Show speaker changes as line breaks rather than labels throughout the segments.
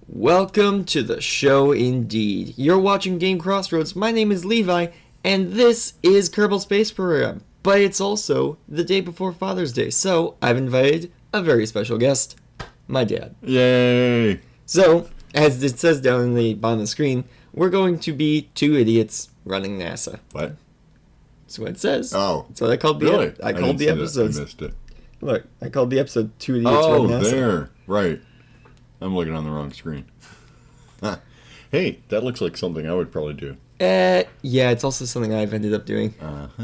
Welcome to the show indeed. You're watching Game Crossroads. My name is Levi, and this is Kerbal Space Program. But it's also the day before Father's Day, so I've invited a very special guest, my dad.
Yay!
So, as it says down in the bottom of the screen, we're going to be two idiots running NASA.
What?
That's what it says.
Oh.
That's what I called the
Really?
I called the episodes.
I missed it.
Look, I called the episode Two Idiots Running NASA.
Oh, there. Right. I'm looking on the wrong screen. Hey, that looks like something I would probably do.
Yeah, it's also something I've ended up doing.
Uh-huh.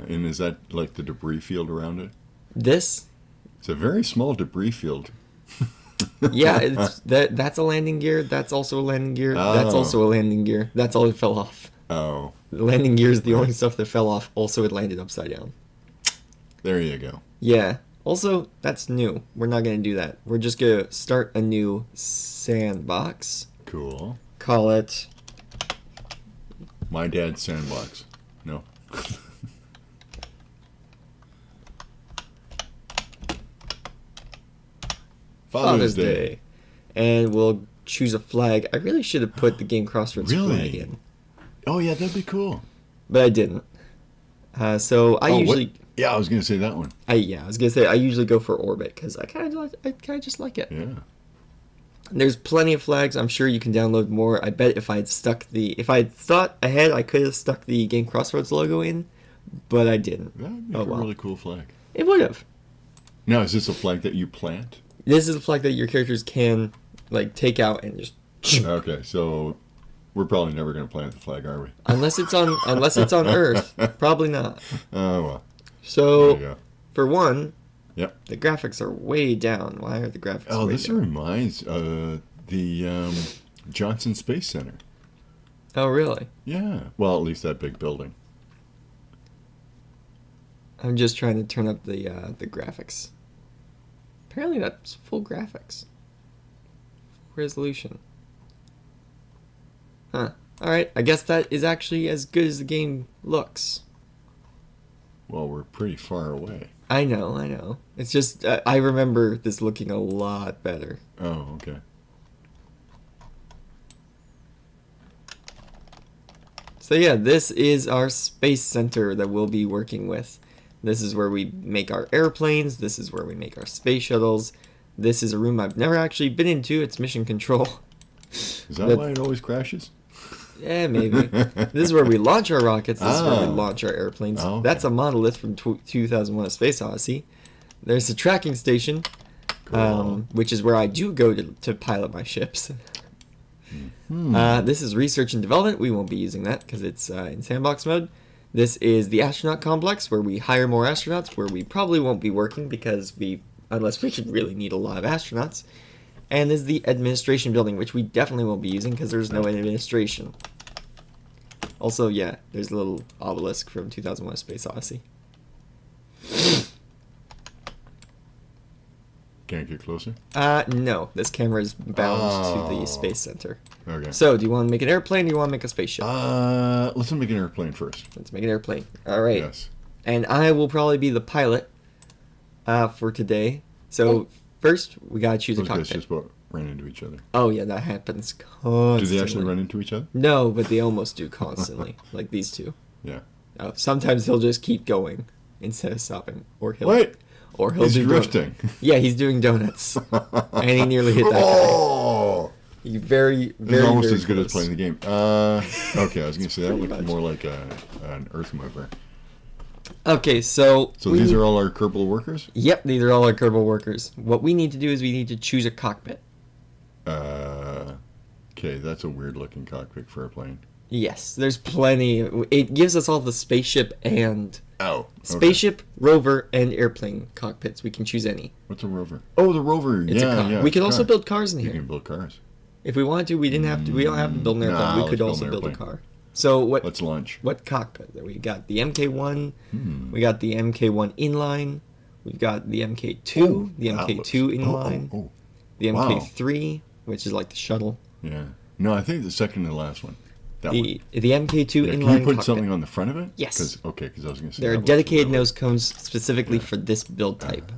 And is that like the debris field around it?
This?
It's a very small debris field.
Yeah, that's a landing gear. That's also a landing gear. That's
Oh.
also a landing gear. That's all that fell off.
Oh,
The landing gear is the only stuff that fell off. Also, it landed upside down.
there you go.
Yeah. Also, that's new. We're not going to do that. We're just going to start a new sandbox.
Cool.
Call it...
My dad's sandbox. No. Father's Day.
And we'll choose a flag. I really should have put the Game Crossroads
Really?
flag in.
Oh, yeah, that'd be cool.
But I didn't. So I usually...
Yeah, I was going to say that one.
I was going to say I usually go for orbit because I kind of just like it.
Yeah.
There's plenty of flags. I'm sure you can download more. I bet if I had thought ahead, I could have stuck the Game Crossroads logo in, but I didn't.
That'd be
Oh,
a
well.
really cool flag.
It would have.
Now, is this a flag that you plant?
This is a flag that your characters can take out and just
Okay, so we're probably never going to plant the flag, are we?
unless it's on Earth, probably not.
Oh, well. There you
So
go.
for one,
Yep.
the graphics are way down. Why are the graphics?
Oh,
way
this
down?
reminds the Johnson Space Center.
Oh, really?
Yeah. Well, at least that big building.
I'm just trying to turn up the graphics. Apparently, that's full graphics. Resolution. Huh. All right. I guess that is actually as good as the game looks.
Well, we're pretty far away.
I know. It's just I remember this looking a lot better.
Oh, okay.
So yeah, this is our space center that we'll be working with. This is where we make our airplanes. This is where we make our space shuttles. This is a room I've never actually been into. It's mission control.
Is that why it always crashes?
Yeah, maybe. This is where we launch our rockets. This is where we
Ah.
launch our airplanes.
Oh, okay.
That's a monolith from 2001: A Space Odyssey. There's a tracking station,
Cool.
which is where I do go to pilot my ships. This is research and development. We won't be using that because it's in sandbox mode. This is the astronaut complex where we hire more astronauts, where we probably won't be working unless we should really need a lot of astronauts. And this is the administration building, which we definitely won't be using because there's no administration. Also, yeah, there's a little obelisk from 2001: A Space Odyssey.
Can't get closer?
No, this camera is bound to the
Oh.
space center.
Okay.
So, do you want to make an airplane or do you want to make a spaceship?
Let's make an airplane first.
Let's make an airplane. All right.
Yes.
And I will probably be the pilot for today. So, first, we got to choose a
Those guys
cockpit.
just about ran into each other.
Oh, yeah, that happens constantly.
Do they actually run into each other?
No, but they almost do constantly, like these two.
Yeah.
Sometimes he'll just keep going instead of stopping. Or he'll
Wait!
He'll
He's
do
drifting.
Yeah, he's doing donuts. And he nearly hit that guy.
Oh!
He very,
It's
very,
almost
very
as good as
close.
playing the game. Okay, I was going to say that
Pretty
looked
much.
more like an Earth mover.
Okay, so...
So these are all our Kerbal workers?
Yep, these are all our Kerbal workers. What we need to do is we need to choose a cockpit.
Okay, that's a weird looking cockpit for a plane.
Yes, there's plenty. It gives us all the spaceship and...
Oh. Okay.
Spaceship, rover, and airplane cockpits. We can choose any.
What's a rover? Oh, the rover.
It's a car.
Yeah.
We can also
car.
build cars in
You
here.
can build cars.
If we wanted to, we don't have to build an airplane.
Nah,
We could
let's
also
build an
build a
airplane.
car. So
Let's launch.
what cockpit? We got the MK1. We got the MK1 inline. We've got the MK2.
Oh,
the
that
MK2
looks-
inline.
Oh.
The
Wow.
MK3, which is like the shuttle.
Yeah. No, I think the second to the last one. That one.
The MK2
Yeah,
inline
can you put
cockpit.
something on the front of it?
Yes.
Because I was going to say
There are
that looks
dedicated
really-
nose cones specifically for this build type.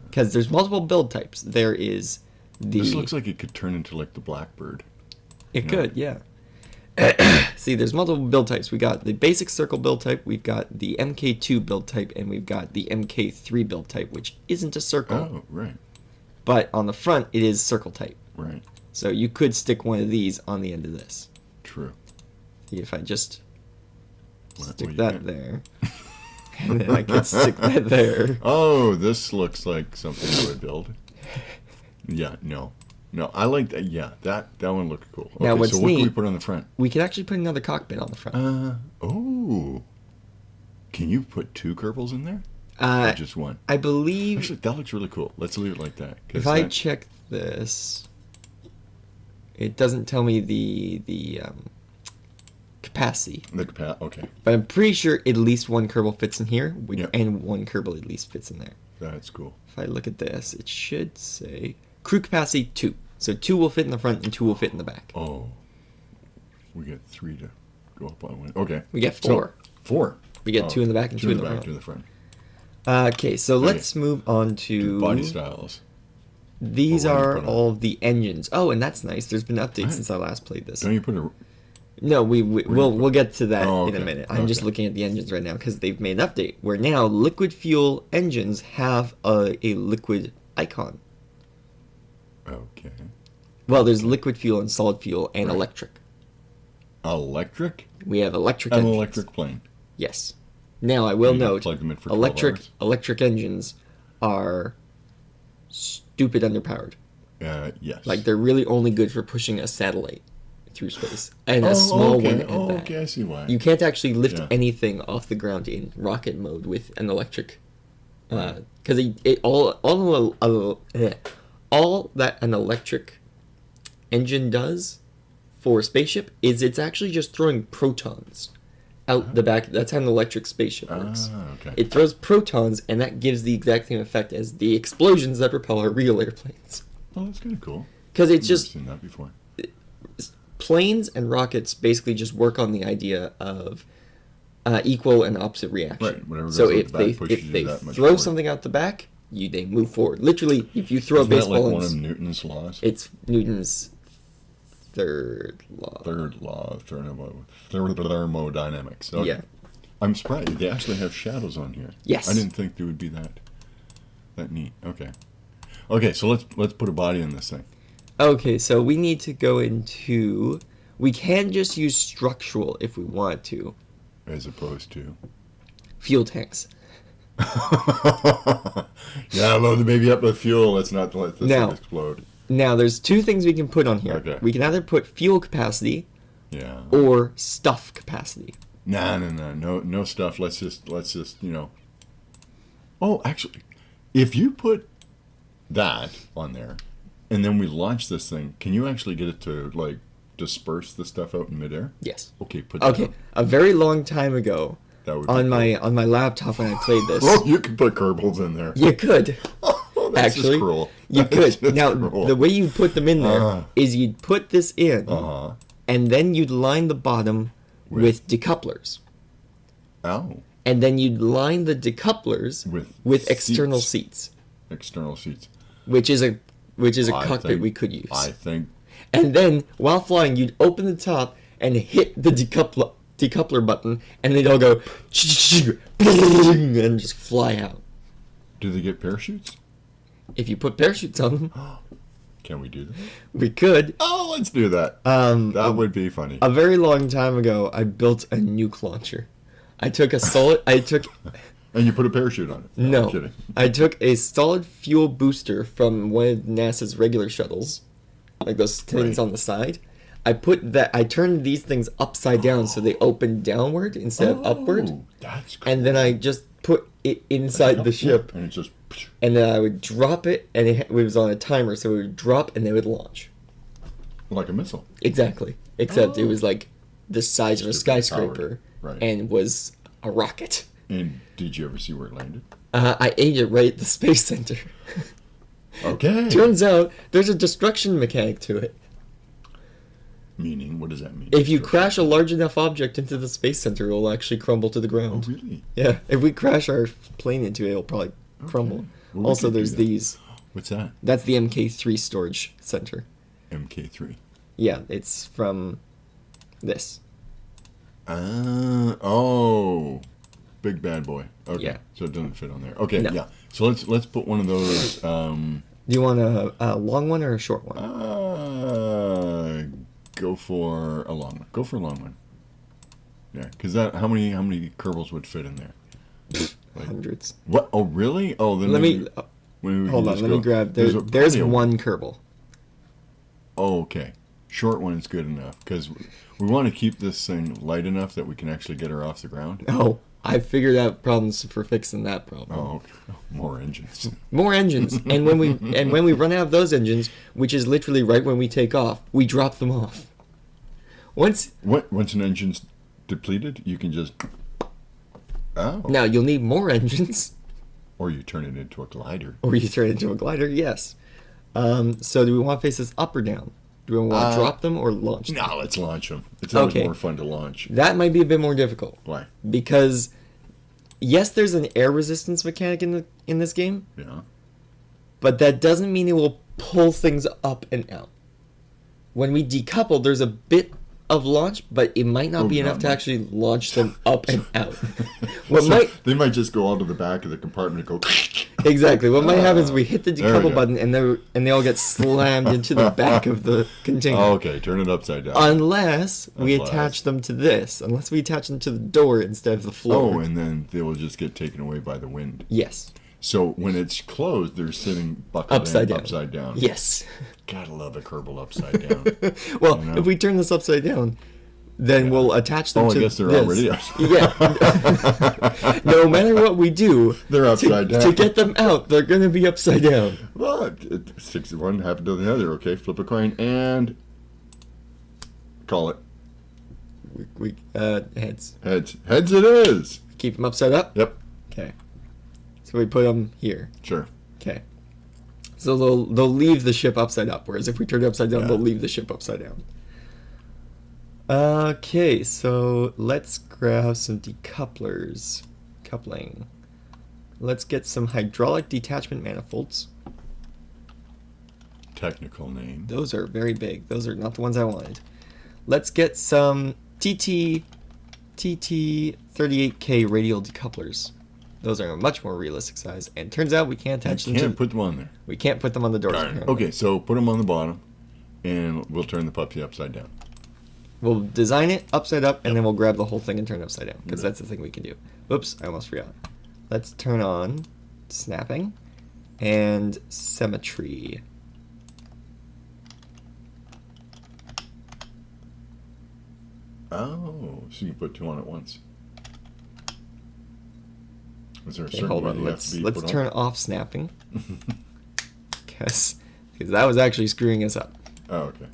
Because there's multiple build types. There is
This looks like it could turn into like the Blackbird.
It could, yeah. See, there's multiple build types. We got the basic circle build type, we've got the MK2 build type, and we've got the MK3 build type, which isn't a circle.
Oh, right.
But on the front, it is circle type.
Right.
So you could stick one of these on the end of this.
True.
See, if I just stick
you
that
can.
there, and then I can stick that there.
Oh, this looks like something I would build. Yeah, no, I like that. Yeah, that one looked cool. Okay,
Now, what's
so what can we
neat-
put on the front?
We could actually put another cockpit on the front.
Oh, can you put 2 Kerbals in there? Or just one?
I believe
Actually, that looks really cool. Let's leave it like that.
if I check this, it doesn't tell me the capacity.
Okay,
But I'm pretty sure at least one Kerbal fits in here,
Yeah.
and one Kerbal at least fits in there.
that's cool.
If I look at this, it should say crew capacity 2. So 2 will fit in the front and 2 will fit in the back.
Oh, we get 3 to go up on one. Okay,
We get
So,
4.
4.
We get 2 in the back and 2 in the front.
2 in the front.
Okay, so let's move on to
Body styles.
These
Or what do you
are
put on?
all of the engines. Oh, and that's nice. There's been updates
Right.
since I last played this.
Don't you put a?
No, we'll get to that
Oh,
in a
okay.
minute. I'm just
Okay.
looking at the engines right now because they've made an update where now liquid fuel engines have a liquid icon.
Okay.
Well, there's liquid fuel and solid fuel and
Right.
electric.
Electric?
We have electric
An
engines.
electric plane.
Yes. Now I will
You can
note
plug them in for 12 hours.
electric engines are stupid underpowered.
Yes.
Like they're really only good for pushing a satellite through space and a small
okay.
one at that.
Okay, I see why.
You can't actually lift
Yeah.
anything off the ground in rocket mode with an electric,
Right.
because all that an electric engine does for a spaceship is it's actually just throwing protons out the back. That's how an electric spaceship works.
Okay.
It throws protons, and that gives the exact same effect as the explosions that propel our real airplanes.
Oh, that's kind of cool.
Because it's
Never
just
seen that before.
planes and rockets basically just work on the idea of equal and opposite reaction.
Right, whatever
So
goes out
if
the
they
back pushes
if
you
they
that much
throw
forward.
something out the back, they move forward. Literally, if you throw
Isn't
a
that
baseball,
like one
and
of Newton's laws?
it's Newton's third law.
Third law of thermodynamics. Okay.
Yeah.
I'm surprised they actually have shadows on here.
Yes.
I didn't think they would be that neat. Okay. Okay, so let's put a body in this thing.
Okay, so we need to go into. We can just use structural if we want to.
As opposed to
Fuel tanks.
yeah, load the baby up with fuel. Let's not let this
Now-
thing explode.
Now, there's 2 things we can put on here.
Okay.
We can either put fuel capacity
Yeah.
or stuff capacity.
No stuff. Let's just Oh, actually, if you put that on there, and then we launch this thing, can you actually get it to like disperse the stuff out in midair?
Yes.
Okay, put that.
Okay,
up.
a very long time ago,
That would be
on
cool.
my laptop when I played this,
Oh, you can put Kerbals in there.
you could.
Oh, that's just
Actually,
cruel.
you
That's
could.
just
Now,
cruel.
the way you put them in there is
Uh-huh.
you'd put this in,
Uh-huh.
and then you'd line the bottom with decouplers.
Oh,
And then you'd line the decouplers
With
external
seats.
seats,
external seats.
which is a
I
cockpit
think-
we could use.
I think
And then while flying, you'd open the top and hit the decoupler button, and they'd all go and just fly out.
do they get parachutes?
If you put parachutes on them,
Can we do that?
we could.
Oh, let's do that.
Um,
That would be funny.
A very long time ago, I built a nuke launcher. I took a solid.
And you put a parachute on it. I'm
No,
kidding.
I took a solid fuel booster from one of NASA's regular shuttles, like those things
Right.
on the side. I turned these things upside down so they opened downward instead of upward,
Oh, that's cool.
and then I just put it inside the ship,
And it just
and then I would drop it, and it was on a timer, so it would drop and then it would launch.
like a missile.
Exactly, except it
Oh.
was like the size of a
Stupid
skyscraper,
powered. Right.
and was a rocket.
And did you ever see where it landed?
I ate it right at the space center.
Okay.
Turns out there's a destruction mechanic to it.
Meaning, what does that mean?
If you crash a large enough object into the space center, it will actually crumble to the
Oh,
ground.
really?
Yeah, if we crash our plane into it, it'll probably crumble.
Well, we
Also,
could do
there's
that.
these.
What's that?
That's the MK3 storage center.
MK3.
Yeah, it's from this.
Oh, big bad boy. Okay,
Yeah.
so it doesn't fit on there. Okay,
No.
yeah. So let's put one of those.
Do you want a long one or a short one?
Go for a long one. Go for a long one. Yeah, because that how many Kerbals would fit in there? Like,
Hundreds.
what? Oh, really? Oh, then
Let
maybe,
me
maybe we
hold
can
on.
just
Let
go-
me grab.
there's
There's
plenty of-
one Kerbal.
Oh, okay. Short one is good enough because we want to keep this thing light enough that we can actually get her off the ground.
Oh, I figured out problems for fixing that problem.
Oh, okay. More engines.
More engines, and when we run out of those engines, which is literally right when we take off, we drop them off. Once
Once an engine's depleted, you can just. Oh.
now you'll need more engines,
Or you turn it into a glider.
or you turn it into a glider. Yes. So do we want to face this up or down? Do we want to drop them or launch them?
No, let's launch them. It's always
Okay.
more fun to launch.
That might be a bit more difficult
Why?
because yes, there's an air resistance mechanic in this game,
Yeah.
but that doesn't mean it will pull things up and out. When we decouple, there's a bit of launch, but it might not be
not
enough to
much.
actually launch them up and out. What might
They might just go onto the back of the compartment and go.
exactly what might happen is we hit the
There we
decouple
go.
button and they all get slammed into the back of the container.
Oh, okay, turn it upside down.
Unless we
Unless.
attach them to this, unless we attach them to the door instead of the floor.
Oh, and then they will just get taken away by the wind.
Yes.
So when it's closed, they're sitting buckled
Upside
in,
down.
upside down.
Yes.
Gotta love a Kerbal upside down.
Well,
You know?
if we turn this upside down, then we'll attach them
Oh,
to
I guess they're
this.
already upside
Yeah. No matter what we do,
They're upside down.
to get them out, they're going to be upside down.
Well, 61 happened to the other. Okay, flip a coin and call it.
Heads.
Heads. Heads it is.
Keep them upside up?
Yep,
Okay. So we put them here.
sure.
Okay. So they'll leave the ship upside up, whereas if we turn it upside down,
Yeah.
they'll leave the ship upside down. Okay, so let's grab some decouplers. Coupling. Let's get some hydraulic detachment manifolds.
Technical name.
Those are very big. Those are not the ones I wanted. Let's get some TT 38K radial decouplers. Those are a much more realistic size, and turns out we can't attach them.
Can't put them on there.
We can't put them on the doors.
Darn it.
apparently.
Okay, so put them on the bottom, and we'll turn the puppy upside down.
We'll design it upside up, and then we'll grab the whole thing and turn it upside down, because
Okay.
that's the thing we can do. Oops, I almost forgot. Let's turn on snapping and symmetry.
Oh, so you can put two on at once. Is there a
Okay,
certain
hold
way
on.
they have
Let's
to be
let's
put
turn
on?
off snapping, because that was actually screwing us up.
Oh, okay.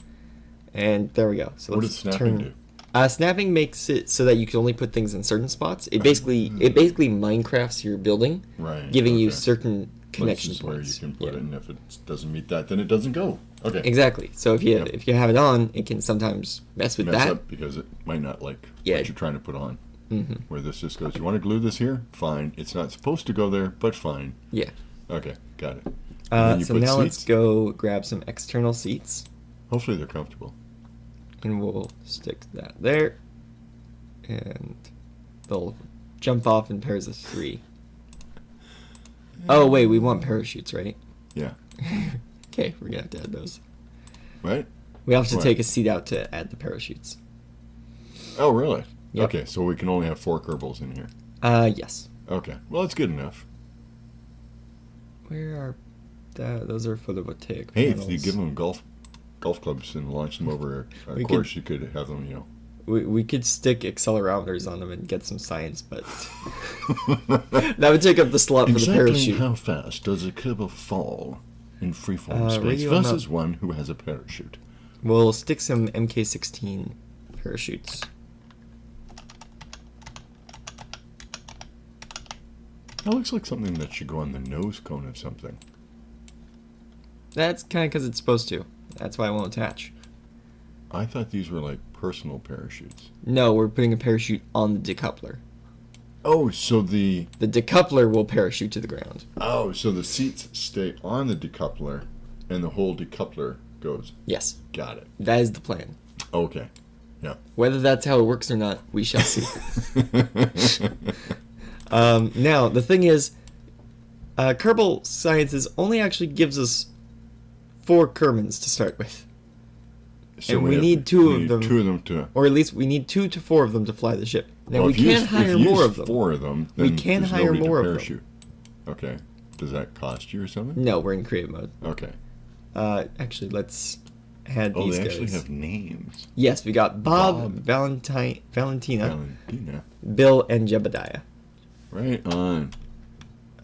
And there we go. So
What
let's
does snapping
turn.
do?
Snapping makes it so that you can only put things in certain spots. It basically Minecrafts your building,
Right.
giving you
okay.
certain connection
Places where you
points.
can put
Yeah.
it, and if it doesn't meet that, then it doesn't go. Okay.
Exactly. So
Yep.
if you have it on, it can sometimes mess with
Mess
that.
up because it might not like
Yeah.
what you're trying to put on.
Hmm.
Where this just goes, you want to glue this here? Fine. It's not supposed to go there, but fine.
Yeah.
Okay, got it. And then you
So
put
now let's
seats?
go grab some external seats,
Hopefully they're comfortable.
and we'll stick that there, and they'll jump off in pairs of 3. Oh wait, we want parachutes, right?
Yeah.
Okay, we're gonna have to add those.
Right?
We have to
What?
take a seat out to add the parachutes.
Oh, really?
Yep.
Okay, so we can only have 4 Kerbals in here.
Yes.
Okay, well, that's good enough.
Where are those are photovoltaic
Hey,
panels.
if you give them golf clubs and launch them over a
We
course, you could have them, you know.
We could stick accelerometers on them and get some science, but that would take up the slot for the
Exactly
parachute.
how fast does a Kerbal fall in freeform space
radio
versus one who has a parachute?
We'll stick some MK16 parachutes.
That looks like something that should go on the nose cone of something.
That's kind of because it's supposed to. That's why it won't attach.
I thought these were like personal parachutes.
No, we're putting a parachute on the decoupler.
Oh, so the
The decoupler will parachute to the ground.
seats stay on the decoupler, and the whole decoupler goes.
Yes,
Got it.
that is the plan.
Okay. Yeah.
Whether that's how it works or not, we shall see. Now, the thing is, Kerbal Sciences only actually gives us 4 Kermans to start with.
So
we need two
we
of
need
them.
2 of them to.
Or at least we need 2 to 4 of them to fly the ship. Now,
Well,
we
if you
can
use-
hire
if you
more
use
of them.
4 of them.
We
Then
can
there's
hire
nobody to
more of them.
parachute. Okay. Does that cost you or something?
No, we're in creative mode.
Okay.
Actually, let's add
Oh,
these
they
guys.
actually have names.
Yes, we got Bob,
Bob.
Valentina,
Valentina.
Bill, and Jebediah.
Right on.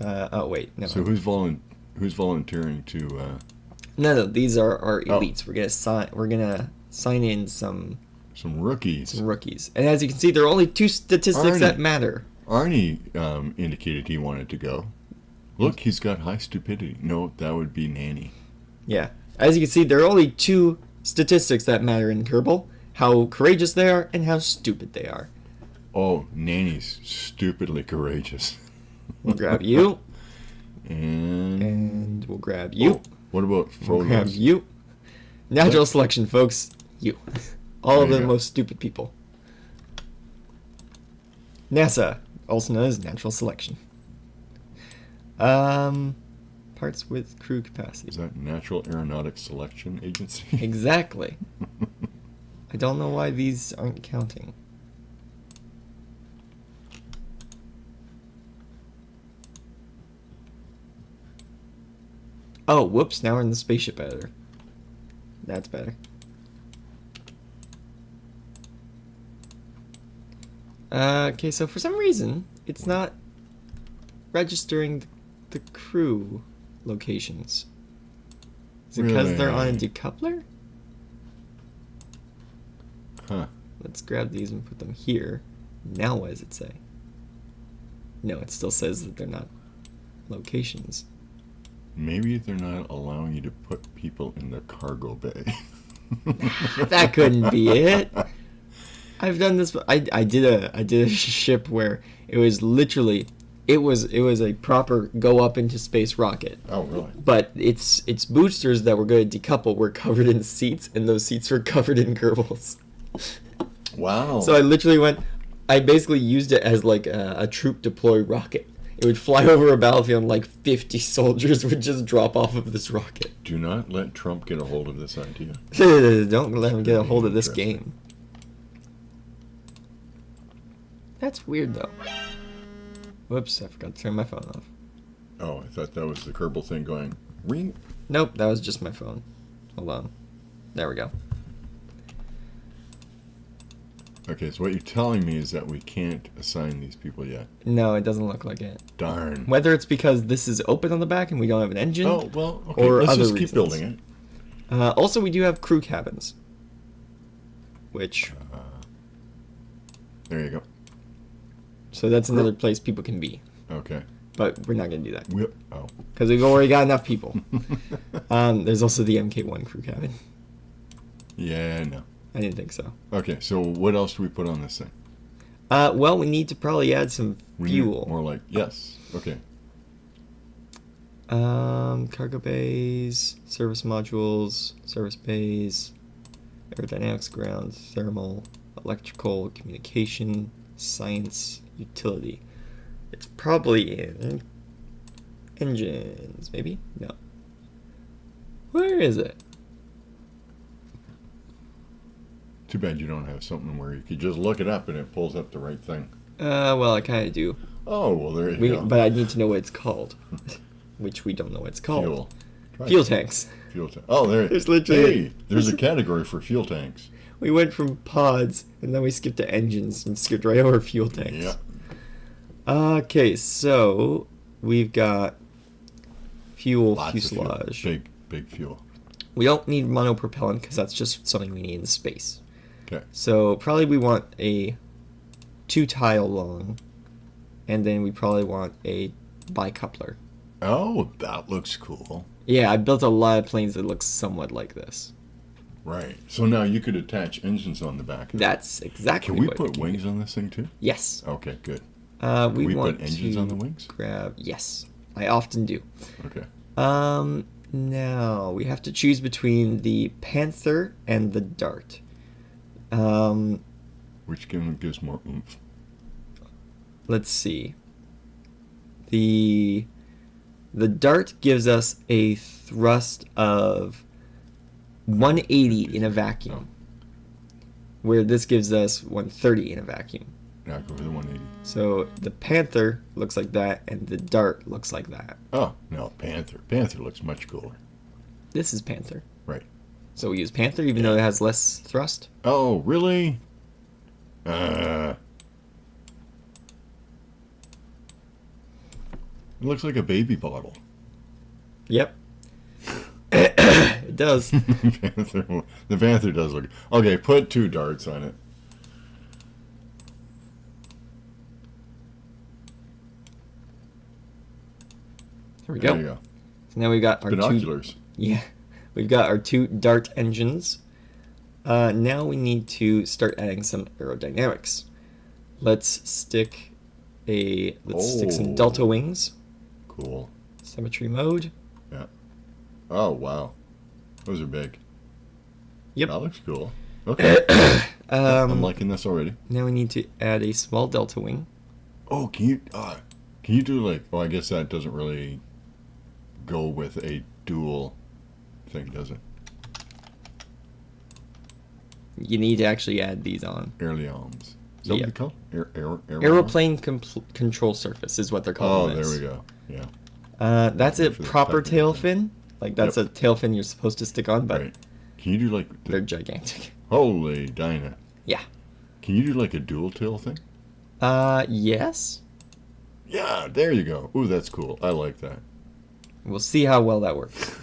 Oh wait, no.
So who's volunteering to?
No, these are our
Oh.
elites. We're gonna sign in some
Some rookies.
rookies, and as you can see, there are only 2 statistics
Arnie.
that matter.
Arnie indicated he wanted to go. Look, he's got high stupidity. No, that would be Nanny.
Yeah, as you can see, there are only 2 statistics that matter in Kerbal: how courageous they are and how stupid they are.
Oh, Nanny's stupidly courageous.
We'll grab you,
And
and we'll grab you.
Oh, what about
We'll grab
Frodo's?
you. Natural selection, folks. You. All
There
of
you
the
go.
most stupid people. NASA, also known as natural selection. Parts with crew capacity.
Is that Natural Aeronautics Selection Agency?
Exactly. I don't know why these aren't counting. Oh, whoops, now we're in the spaceship editor. That's better. Okay, so for some reason, it's not registering the crew locations. Is it because they're on a
Really?
decoupler?
Huh.
Let's grab these and put them here. Now what does it say? No, it still says that they're not locations.
Maybe they're not allowing you to put people in the cargo bay.
That couldn't be it. I've done this. I did a ship where it was literally it was a proper go up into space rocket.
Oh, really?
But its boosters that were going to decouple were covered in seats, and those seats were covered in Kerbals.
Wow.
So I basically used it as like a troop deploy rocket. It would fly over a battlefield and like 50 soldiers would just drop off of this rocket.
Do not let Trump get a hold of this idea.
Don't let him get a hold of this
Interesting.
game. That's weird though. Whoops, I forgot to turn my phone off.
Oh, I thought that was the Kerbal thing going ring.
Nope, that was just my phone. Hold on. There we go.
Okay, so what you're telling me is that we can't assign these people yet.
No, it doesn't look like it.
Darn.
Whether it's because this is open on the back and we don't have an engine.
Oh, well, okay.
Or
Let's
other
just keep
reasons.
building it.
Also, we do have crew cabins. Which,
There you go.
so that's another place people can be.
Okay.
But we're not going to do that.
Oh.
Because we've already got enough people. There's also the MK1 crew cabin.
Yeah, no.
I didn't think so.
Okay, so what else do we put on this thing?
Well, we need to probably add some
We need
fuel.
more like, yes. Okay.
Cargo bays, service modules, service bays, aerodynamics, ground, thermal, electrical, communication, science, utility. It's probably in engines, maybe? No. Where is it?
Too bad you don't have something where you could just look it up and it pulls up the right thing.
Well, I kind of do.
Oh, well, there you go.
But I need to know what it's called. Which we don't know what it's called.
Fuel. Try
Fuel
it.
tanks.
Fuel tank. Oh, there.
There's literally-
Hey, there's a category for fuel tanks.
We went from pods, and then we skipped to engines, and skipped right over fuel tanks.
Yeah.
Okay, so we've got fuel
Lots of
fuselage.
fuel. Big fuel.
We don't need monopropellant because that's just something we need in space.
Okay.
So probably we want a 2-tile long, and then we probably want a bicoupler.
Oh, that looks cool.
Yeah, I built a lot of planes that look somewhat like this.
Right. So now you could attach engines on the back. of it.
That's exactly
Can we
what
put
can
wings
do.
on this thing too?
Yes.
Okay, good.
We
We
want
put engines
to
on the wings?
grab. Yes, I often do.
Okay.
Now we have to choose between the Panther and the Dart. Um,
Which gives more oomph?
let's see. The Dart gives us a thrust of 180 in a vacuum, where this gives us 130 in a vacuum.
Yeah, go for the 180.
So the Panther looks like that, and the Dart looks like that.
Oh, no, Panther. Panther looks much cooler.
This is Panther.
Right.
So we use Panther even though it has less thrust.
Oh, really? It looks like a baby bottle.
Yep. It does.
The Panther does look... Okay, put 2 darts on it.
Here we go.
There you go.
So now we've got our
Binoculars.
we've got our 2 Dart engines. Now we need to start adding some aerodynamics. Let's stick some delta wings.
Cool.
Symmetry mode.
Yeah. Oh, wow. Those are big.
Yep.
That looks cool. Okay. I'm liking this already.
Now we need to add a small delta wing.
Oh, can you do like... Oh, I guess that doesn't really go with a dual thing, does it?
You need to actually add these on.
Airlines. Is that what they call?
Aeroplane control surface is what they're
Oh,
calling
there
this.
we go. Yeah.
That's a
For the
proper
technical
tail
thing.
fin. Like that's a tail fin you're supposed to stick on, but
Right. Can you do like...
they're gigantic.
Holy Dinah.
Yeah.
Can you do like a dual tail thing?
Yes.
Yeah, there you go. Ooh, that's cool. I like that.
We'll see how well that works.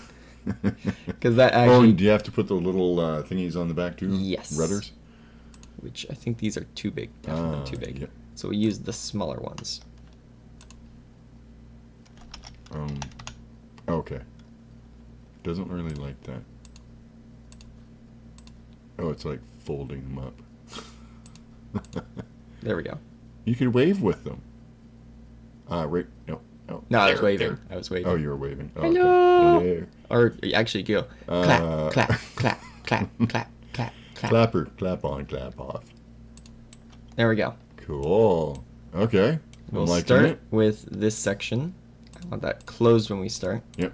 Because that
Oh,
actually,
and do you have to put the little thingies on the back too?
Yes.
Rudders?
which I think these are too big, definitely too big.
Yep.
So we use the smaller ones.
Okay. Doesn't really like that. Oh, it's like folding them up.
There we go.
You could wave with them. Right. No. Oh,
No, I was
there,
waving.
there.
I was waving.
Oh, you were waving. Oh,
Hello.
okay. There.
Or actually, you go
Uh,
clap, clap, clap, clap, clap, clap, clap.
Clapper. Clap on, clap off.
There we go.
Cool. Okay.
We'll
I'm liking
start
it.
with this section. I want that closed when we start.
Yep.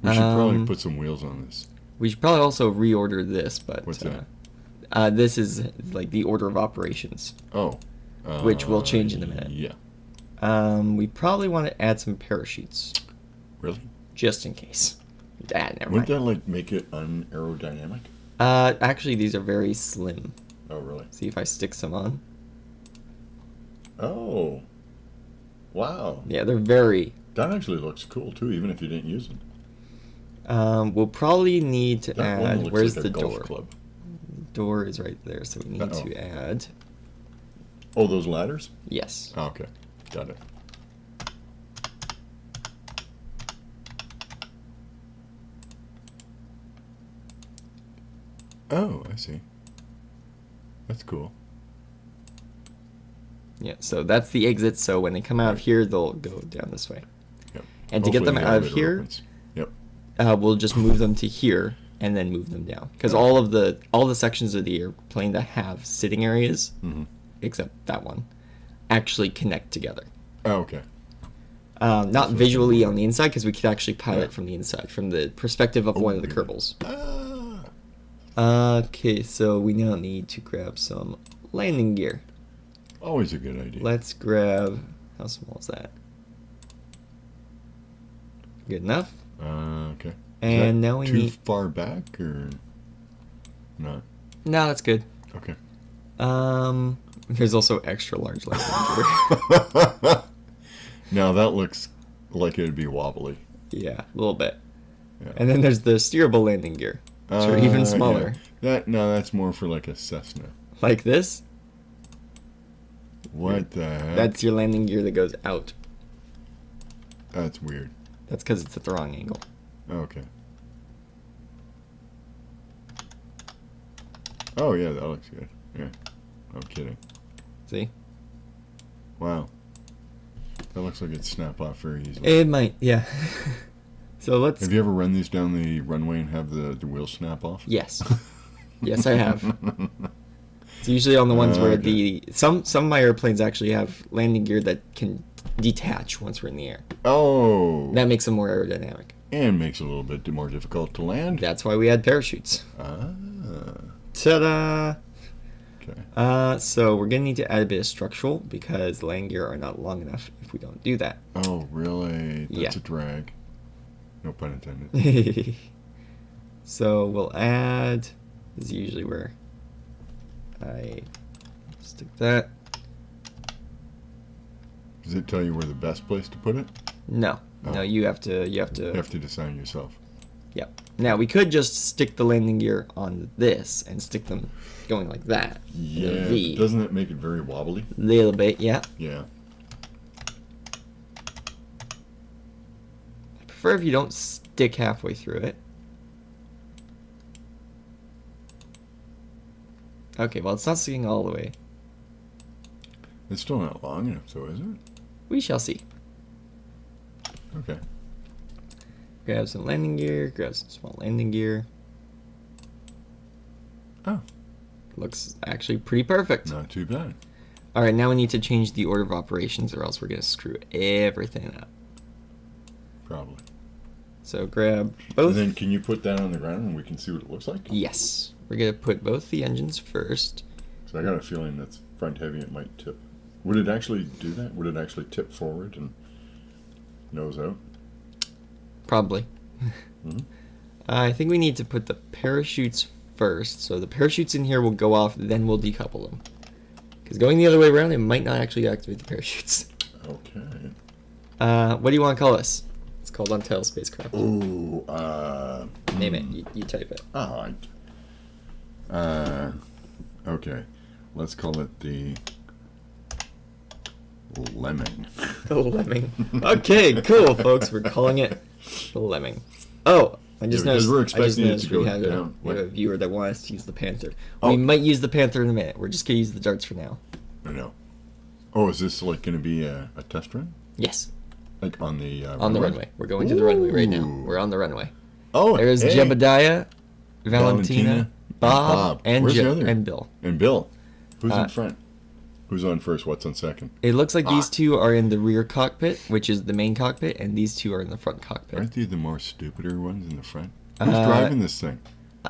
We should probably
Um,
put some wheels on this.
We should probably also reorder this, but
What's that?
This is like the order of operations,
Oh.
which will change in a minute.
Yeah.
We probably want to add some parachutes,
Really?
just in case. Never
Wouldn't
mind.
that like make it unaerodynamic?
Actually, these are very slim.
Oh, really?
See if I stick some on.
Oh. Wow.
Yeah, they're very.
That actually looks cool too, even if you didn't use it.
We'll probably need to
That one
add.
looks
Where's
like a
the
golf
door?
club.
Door is right there, so we need
Uh-oh.
to add.
Oh, those ladders?
Yes.
Oh, okay. Got it. Oh, I see. That's cool.
Yeah. So that's the exit. So when they come out of here, they'll go down this way.
Yep.
And to get them
Hopefully the
out of
elevator
here,
opens. Yep.
we'll just move them to here and then move them down because all the sections of the airplane that have sitting areas,
Mm-hmm.
except that one, actually connect together.
Oh, okay.
Not visually on the inside because we could actually pilot
Yeah.
from the inside, from the perspective of one of the
yeah.
Kerbals.
Ah,
Okay, so we now need to grab some landing gear.
always a good idea.
Let's grab. How small is that? Good enough.
Okay. Is
And
that
now we
too
need.
far back or not?
No, that's good.
Okay.
There's also extra large landing gear.
Now that looks like it'd be wobbly.
Yeah, a little bit.
Yeah.
And then there's the steerable landing gear, which are even smaller.
Yeah. That's more for like a Cessna.
Like this.
What the heck?
That's your landing gear that goes out.
That's weird.
That's because it's at the wrong angle.
Okay. Oh yeah, that looks good. Yeah. I'm kidding.
See?
Wow. That looks like it'd snap off very easily.
It might, yeah. So let's...
Have you ever run these down the runway and have the wheels snap off?
Yes. Yes, I have. It's usually on the ones where
Okay.
some of my airplanes actually have landing gear that can detach once we're in the air.
Oh.
That makes them more aerodynamic.
And makes it a little bit more difficult to land.
That's why we had parachutes.
Ah.
Ta-da!
Okay.
So we're gonna need to add a bit of structural because the landing gear are not long enough if we don't do that.
Oh, really? That's
Yeah.
a drag. No pun intended.
So we'll add... This is usually where I stick that.
Does it tell you where the best place to put it?
No.
Oh.
No, you have to...
You have to decide yourself.
Yep. Now, we could just stick the landing gear on this and stick them going like that.
Yeah.
V.
Doesn't it make it very wobbly?
Little bit, yeah.
Yeah.
I prefer if you don't stick halfway through it. Okay, well, it's not sticking all the way.
It's still not long enough, though, is it?
We shall see.
Okay.
Grab some landing gear, grab some small landing gear.
Oh.
Looks actually pretty perfect.
Not too bad.
Alright, now we need to change the order of operations or else we're going to screw everything up.
Probably.
So grab both.
And then can you put that on the ground and we can see what it looks like?
Yes. We're going to put both the engines first.
So I got a feeling that's front heavy, it might tip. Would it actually do that? Would it actually tip forward and nose out?
Probably.
Mhm.
I think we need to put the parachutes first. So the parachutes in here will go off, then we'll decouple them. Because going the other way around, it might not actually activate the parachutes.
Okay.
What do you want to call this? It's called Untitled Spacecraft.
Ooh,
Name it. You type it.
Okay. Let's call it the Lemming.
The Lemming. Okay, cool, folks. We're calling it the Lemming. Oh, I just
Yeah, because
noticed.
we're
I just
expecting it
noticed
to go
we have
down.
we have a
What?
viewer that wants us to use the Panther.
Oh.
We might use the Panther in a minute. We're just gonna use the darts for now.
I know. Oh, is this like going to be a test run?
Yes,
Like on the
on the runway. We're going to the runway right now.
Ooh.
We're on the runway.
Oh,
There's
hey.
Jebediah, Valentina,
Valentina,
Bob, and
Where's the other?
and Bill.
And Bill. Who's
Uh,
in front? Who's on first? What's on second?
It looks like these
Ah.
two are in the rear cockpit, which is the main cockpit, and these two are in the front cockpit.
Aren't they the more stupider ones in the front? Who's
Uh,
driving this thing?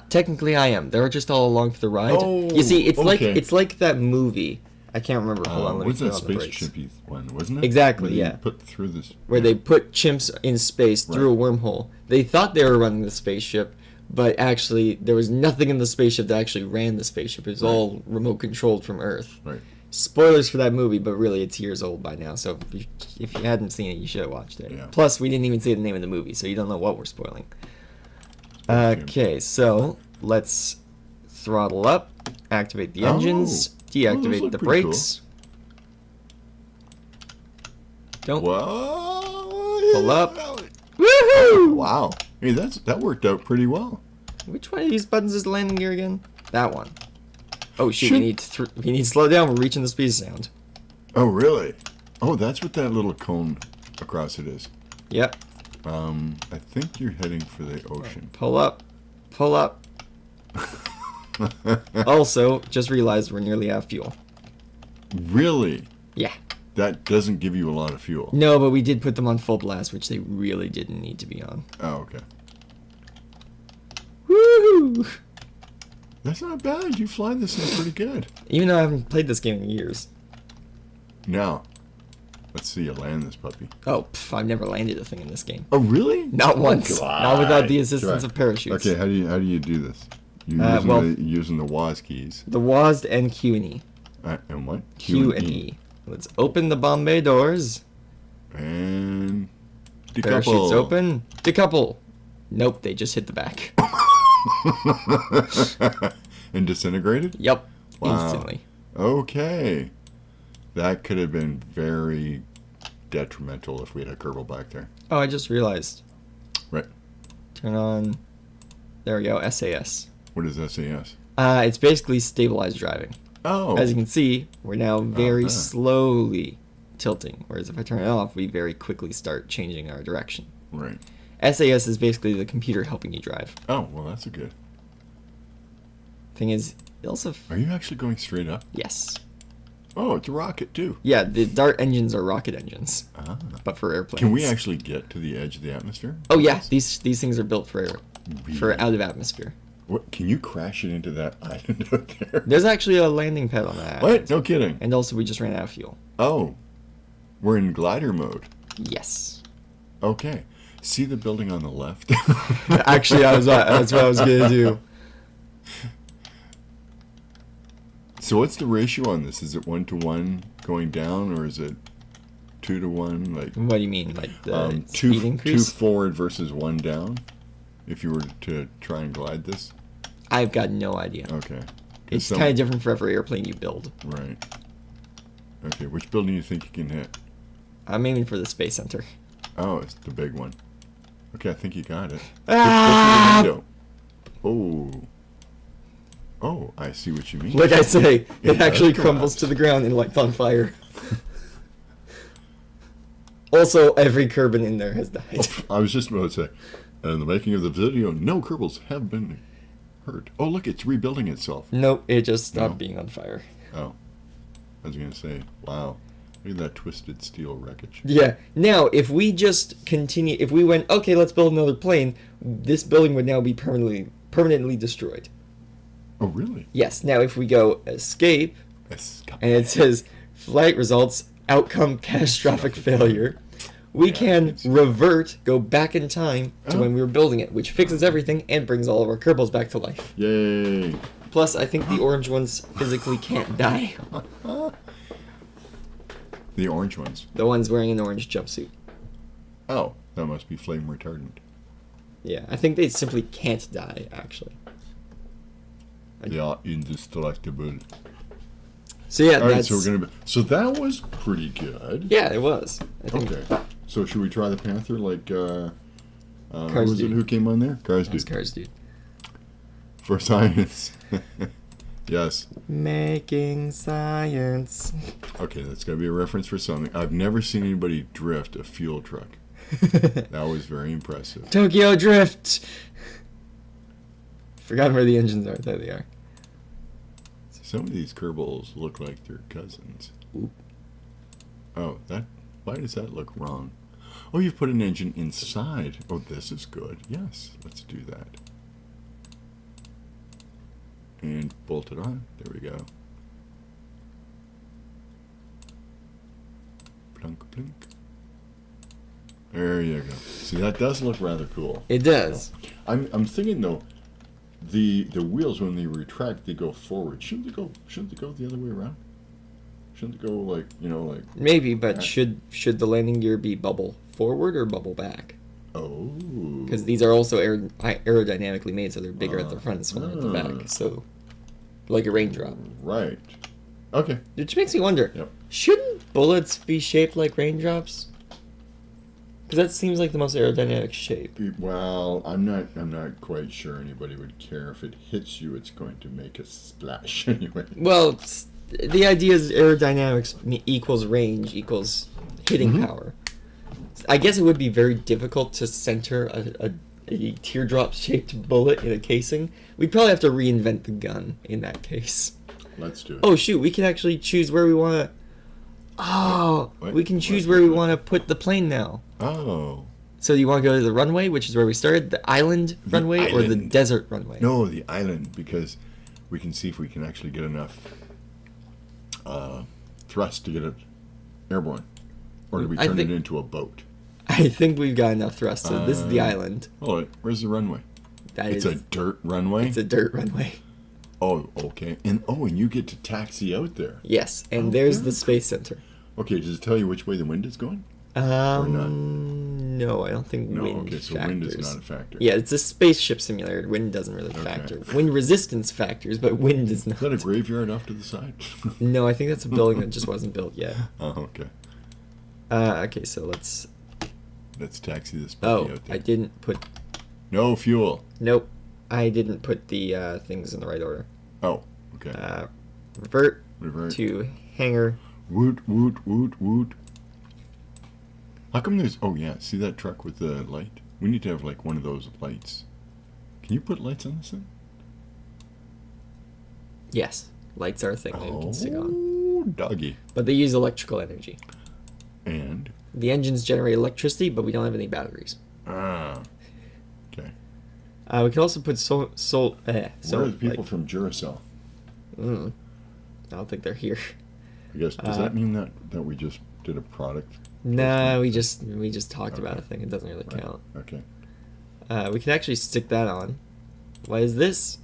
Technically, I am. They're just all along for the ride.
Oh,
you see, it's
okay.
like that movie. I can't remember. Hold on, let me
What's
put
that
on the
space
brakes.
chimpy one, wasn't it?
Exactly,
Where they
yeah.
Put through this.
Where they put chimps in space through a wormhole. They thought they were running the spaceship, but actually there was nothing in the spaceship that actually ran the spaceship. It was
Right.
all remote controlled from Earth.
Right.
Spoilers for that movie, but really it's years old by now. So if you hadn't seen it, you should have watched it.
Yeah.
Plus, we didn't even say the name of the movie, so you don't know what we're spoiling.
Space
Okay, so let's throttle up, activate the
Oh.
engines,
Oh, those
deactivate
look
the
pretty
brakes. Don't
Whoa!
pull up. Woohoo!
Wow. Hey, that worked out pretty well.
Which one of these buttons is the landing gear again? That one. Oh shoot!
Should-
We need to slow down. We're reaching the speed sound.
Oh, really? Oh, that's what that little cone across it is.
Yep.
I think you're heading for the ocean.
Pull up. Pull up. Also, just realized we're nearly out of fuel.
Really?
Yeah.
That doesn't give you a lot of fuel.
No, but we did put them on full blast, which they really didn't need to be on.
Oh, okay.
Woohoo!
That's not bad. You fly this thing pretty good.
Even though I haven't played this game in years.
Now, let's see you land this puppy.
Oh, I've never landed a thing in this game.
Oh, really?
Not once.
God.
Not without the assistance
Try.
of parachutes.
Okay, how do you do this? You using the WAS keys.
The WASD and Q and E.
And what?
Q and E. Let's open the Bombay doors.
And decouple.
Parachutes open. Decouple. Nope, they just hit the back.
And disintegrated?
Yep.
Wow.
Instantly.
Okay. That could have been very detrimental if we had a Kerbal back there.
Oh, I just realized.
Right.
Turn on. There we go. SAS.
What is SAS?
It's basically stabilized driving.
Oh.
As you can see, we're now very
Uh-huh.
slowly tilting, whereas if I turn it off, we very quickly start changing our direction.
Right.
SAS is basically the computer helping you drive.
Oh, well, that's a good.
Thing is, it also...
Are you actually going straight up?
Yes.
Oh, it's a rocket, too.
Yeah, the Dart engines are rocket engines,
Ah.
but for airplanes.
Can we actually get to the edge of the atmosphere?
Oh, yeah, these things are built for
Really?
out of atmosphere.
What, can you crash it into that island out there?
There's actually a landing pad on that.
What? No kidding.
And also, we just ran out of fuel.
Oh, we're in glider mode.
Yes.
Okay. See the building on the left?
Actually, that's what I was going to do.
So what's the ratio on this? Is it 1-to-1 going down, or is it 2-to-1? Like
What do you mean, like the
two
speed increase?
forward versus 1 down? If you were to try and glide this?
I've got no idea.
Okay. 'Cause
It's kind of different for every airplane you build.
Right. Okay, which building do you think you can hit?
I'm aiming for the Space Center.
Oh, it's the big one. Okay, I think you got it.
Ah!
Look through the window. Oh. Oh, I see what you mean.
Like I say,
It
it actually
does
crumbles
collapse.
to the ground and lights on fire. Also, every Kerbal in there has died.
I was just about to say, in the making of the video, no Kerbals have been hurt. Oh, look, it's rebuilding itself.
Nope, it just stopped
No.
being on fire.
Oh, I was going to say, wow. Look at that twisted steel wreckage.
Yeah. Now, if we just continue, if we went, okay, let's build another plane, this building would now be permanently destroyed.
Oh, really?
Yes. Now, if we go escape,
Escape.
and it says flight results, outcome catastrophic failure, we
Yeah,
can
it's-
revert, go back in time to
Oh.
when we were building it, which fixes everything and brings all of our Kerbals back to life.
Yay.
Plus, I think the orange ones physically can't die.
The orange ones.
The ones wearing an orange jumpsuit.
Oh, that must be flame retardant.
Yeah, I think they simply can't die, actually.
They are indestructible.
So yeah,
All right,
that's...
so we're gonna. So that was pretty good.
Yeah, it was. I think
Okay. So should we try the Panther like? Who
Cars
was it?
Dude.
Who came on there? Cars
that was
Dude.
Cars Dude.
For science. Yes.
Making science.
Okay, that's got to be a reference for something. I've never seen anybody drift a fuel truck. That was very impressive.
Tokyo Drift! Forgot where the engines are. There they are.
Some of these Kerbals look like they're cousins.
Oop.
Oh, that. Why does that look wrong? Oh, you've put an engine inside. Oh, this is good. Yes, let's do that. And bolt it on. There we go. Plunk, plunk. There you go. See, that does look rather cool.
It does.
I'm thinking though, the wheels when they retract, they go forward. Shouldn't they go the other way around? Shouldn't they go like like?
Maybe, but should the landing gear be bubble forward or bubble back?
Oh.
Because these are also aerodynamically made, so they're bigger at the front and smaller at the back. So, like a raindrop.
Right. Okay.
Which makes me wonder,
Yep.
shouldn't bullets be shaped like raindrops? Because that seems like the most aerodynamic shape.
Well, I'm not quite sure anybody would care if it hits you. It's going to make a splash anyway.
Well, the idea is aerodynamics equals range equals hitting
Mhm.
power. I guess it would be very difficult to center a teardrop-shaped bullet in a casing. We'd probably have to reinvent the gun in that case.
Let's do it.
Oh shoot, we can actually choose where we want to... Oh,
What?
we can choose
What?
where we want to put the plane now.
Oh.
So do you want to go to the runway, which is where we started, the island
The
runway, or the
island.
desert runway?
No, the island, because we can see if we can actually get enough thrust to get it airborne. Or do we
I
turn
think-
it into a boat?
I think we've got enough thrust, so this is the
Uh,
island.
Oh, where's the runway?
That
It's
is,
a dirt runway?
it's a dirt runway.
Oh, okay. And you get to taxi out there.
Yes, and
Oh,
there's
very
the space center.
Okay, does it tell you which way the wind is going? not?
No, I don't think
No,
wind
okay, so
factors.
wind is not a factor.
Yeah, it's a spaceship simulator. Wind doesn't really
Okay.
factor. Wind resistance factors, but wind is not.
Is that a graveyard off to the side?
No, I think that's a building that just wasn't built yet.
Oh, okay.
Okay, so let's...
Let's taxi this puppy
Oh,
out there.
I didn't put...
No fuel.
Nope. I didn't put the things in the right order.
Oh, okay.
Revert
Revert.
to hangar.
Woot, woot, woot, woot. How come there's? Oh yeah, see that truck with the light? We need to have like one of those lights. Can you put lights on this thing?
Yes, lights are a thing that we can stick on.
Oh, doggy.
But they use electrical energy.
And
The engines generate electricity, but we don't have any batteries.
okay.
We can also put
Where are the people from Duracell?
I don't think they're here.
I guess does that mean that we just did a product?
Nah, we just talked about a thing. It doesn't really count.
Okay.
We can actually stick that on. What is this?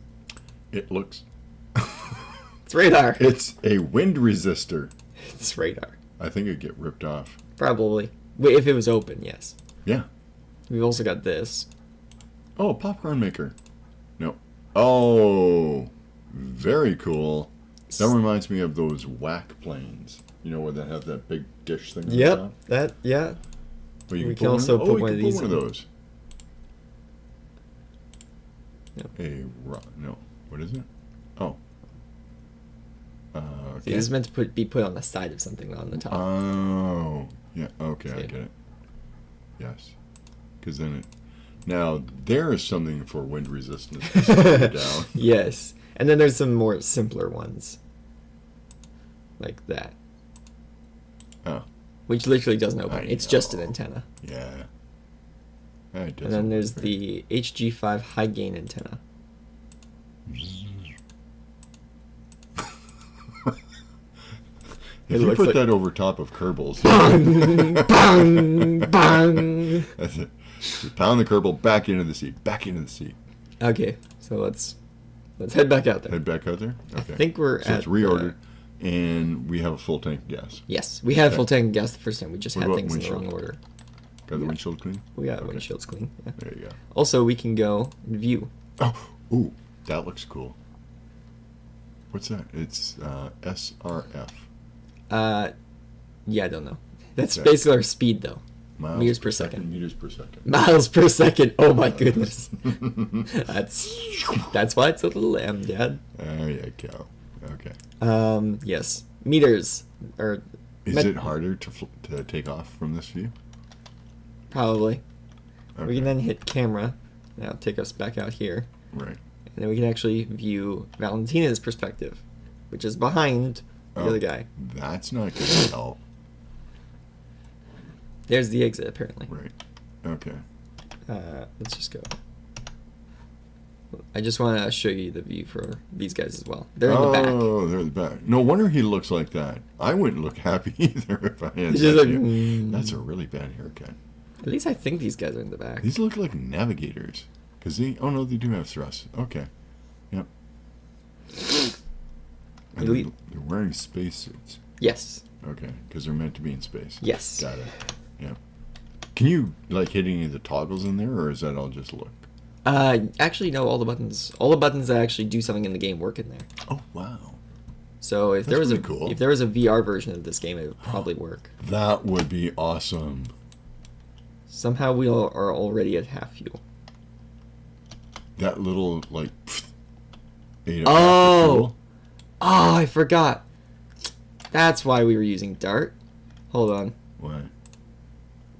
It looks.
It's radar.
It's a wind resistor.
It's radar.
I think it'd get ripped off.
Probably. Wait, if it was open, yes.
Yeah.
We've also got this.
Oh, popcorn maker. No. Oh, very cool. That reminds me of those whack planes. You know, where they have that big dish thing on the
Yep.
top?
That. Yeah.
But you
We
can
can also put
you
one of
can
these
one of
in.
those.
Yep.
No. What is it? Oh.
See,
Okay.
this is meant to be put on the side of something, not on the top.
Oh. Yeah. Okay, I
See?
get it. Yes. Because then it. Now there is something for wind resistance to slow you down.
Yes. And then there's some more simpler ones. Like that.
Oh.
Which literally doesn't open.
I
It's just an
know.
antenna.
Yeah. It
And then there's
doesn't-
the HG5 high gain antenna.
If
It
you
looks
put
like-
that over top of Kerbal's,
Bang! Bang! Bang!
that's it. You pound the Kerbal back into the seat, back into the seat.
Okay, so let's head back out there.
Head back out there. Okay.
I think we're
so
at
it's reordered, and we have a full tank of gas.
Yes, we had
Okay.
full tank of gas the first time. We just
What
had
about
things in the wrong
windshield?
order.
Got the windshield clean.
We got
Okay.
windshields clean. Yeah.
There you go.
Also, we can go and view.
Oh, ooh, that looks cool. What's that? It's SRF.
Yeah, I don't know. That's
Okay.
basically our speed, though.
Miles
Meters per second.
Meters per second.
Miles per second. Oh my goodness. That's why it's a little M, Dad.
There you go. Okay.
Yes. Meters. Or
Is
met-
it harder to take off from this view?
Probably.
Okay.
We can then hit camera. Now take us back out here.
Right.
And then we can actually view Valentina's perspective, which is behind the
Oh.
other guy.
That's not good at all.
There's the exit, apparently.
Right. Okay.
Let's just go. I just want to show you the view for these guys as well. They're in the back.
Oh, they're in the back. No wonder he looks like that. I wouldn't look happy either if I had
He's
that
just like,
view. That's a really bad haircut.
At least I think these guys are in the back.
These look like navigators. Because oh no, they do have thrusts. Okay. Yep. And
Elite.
they're wearing spacesuits.
Yes.
Okay. Because they're meant to be in space.
Yes.
Got it. Yeah. Can you like hit any of the toggles in there, or is that all just look?
Actually, no. All the buttons that actually do something in the game work in there.
Oh wow.
So if
That's
there was
pretty cool.
if there was a VR version of this game, it would probably work.
That would be awesome.
Somehow we are already at half fuel.
That little like. ate up half the
Oh!
fuel.
Oh, I forgot. That's why we were using Dart. Hold on.
Why?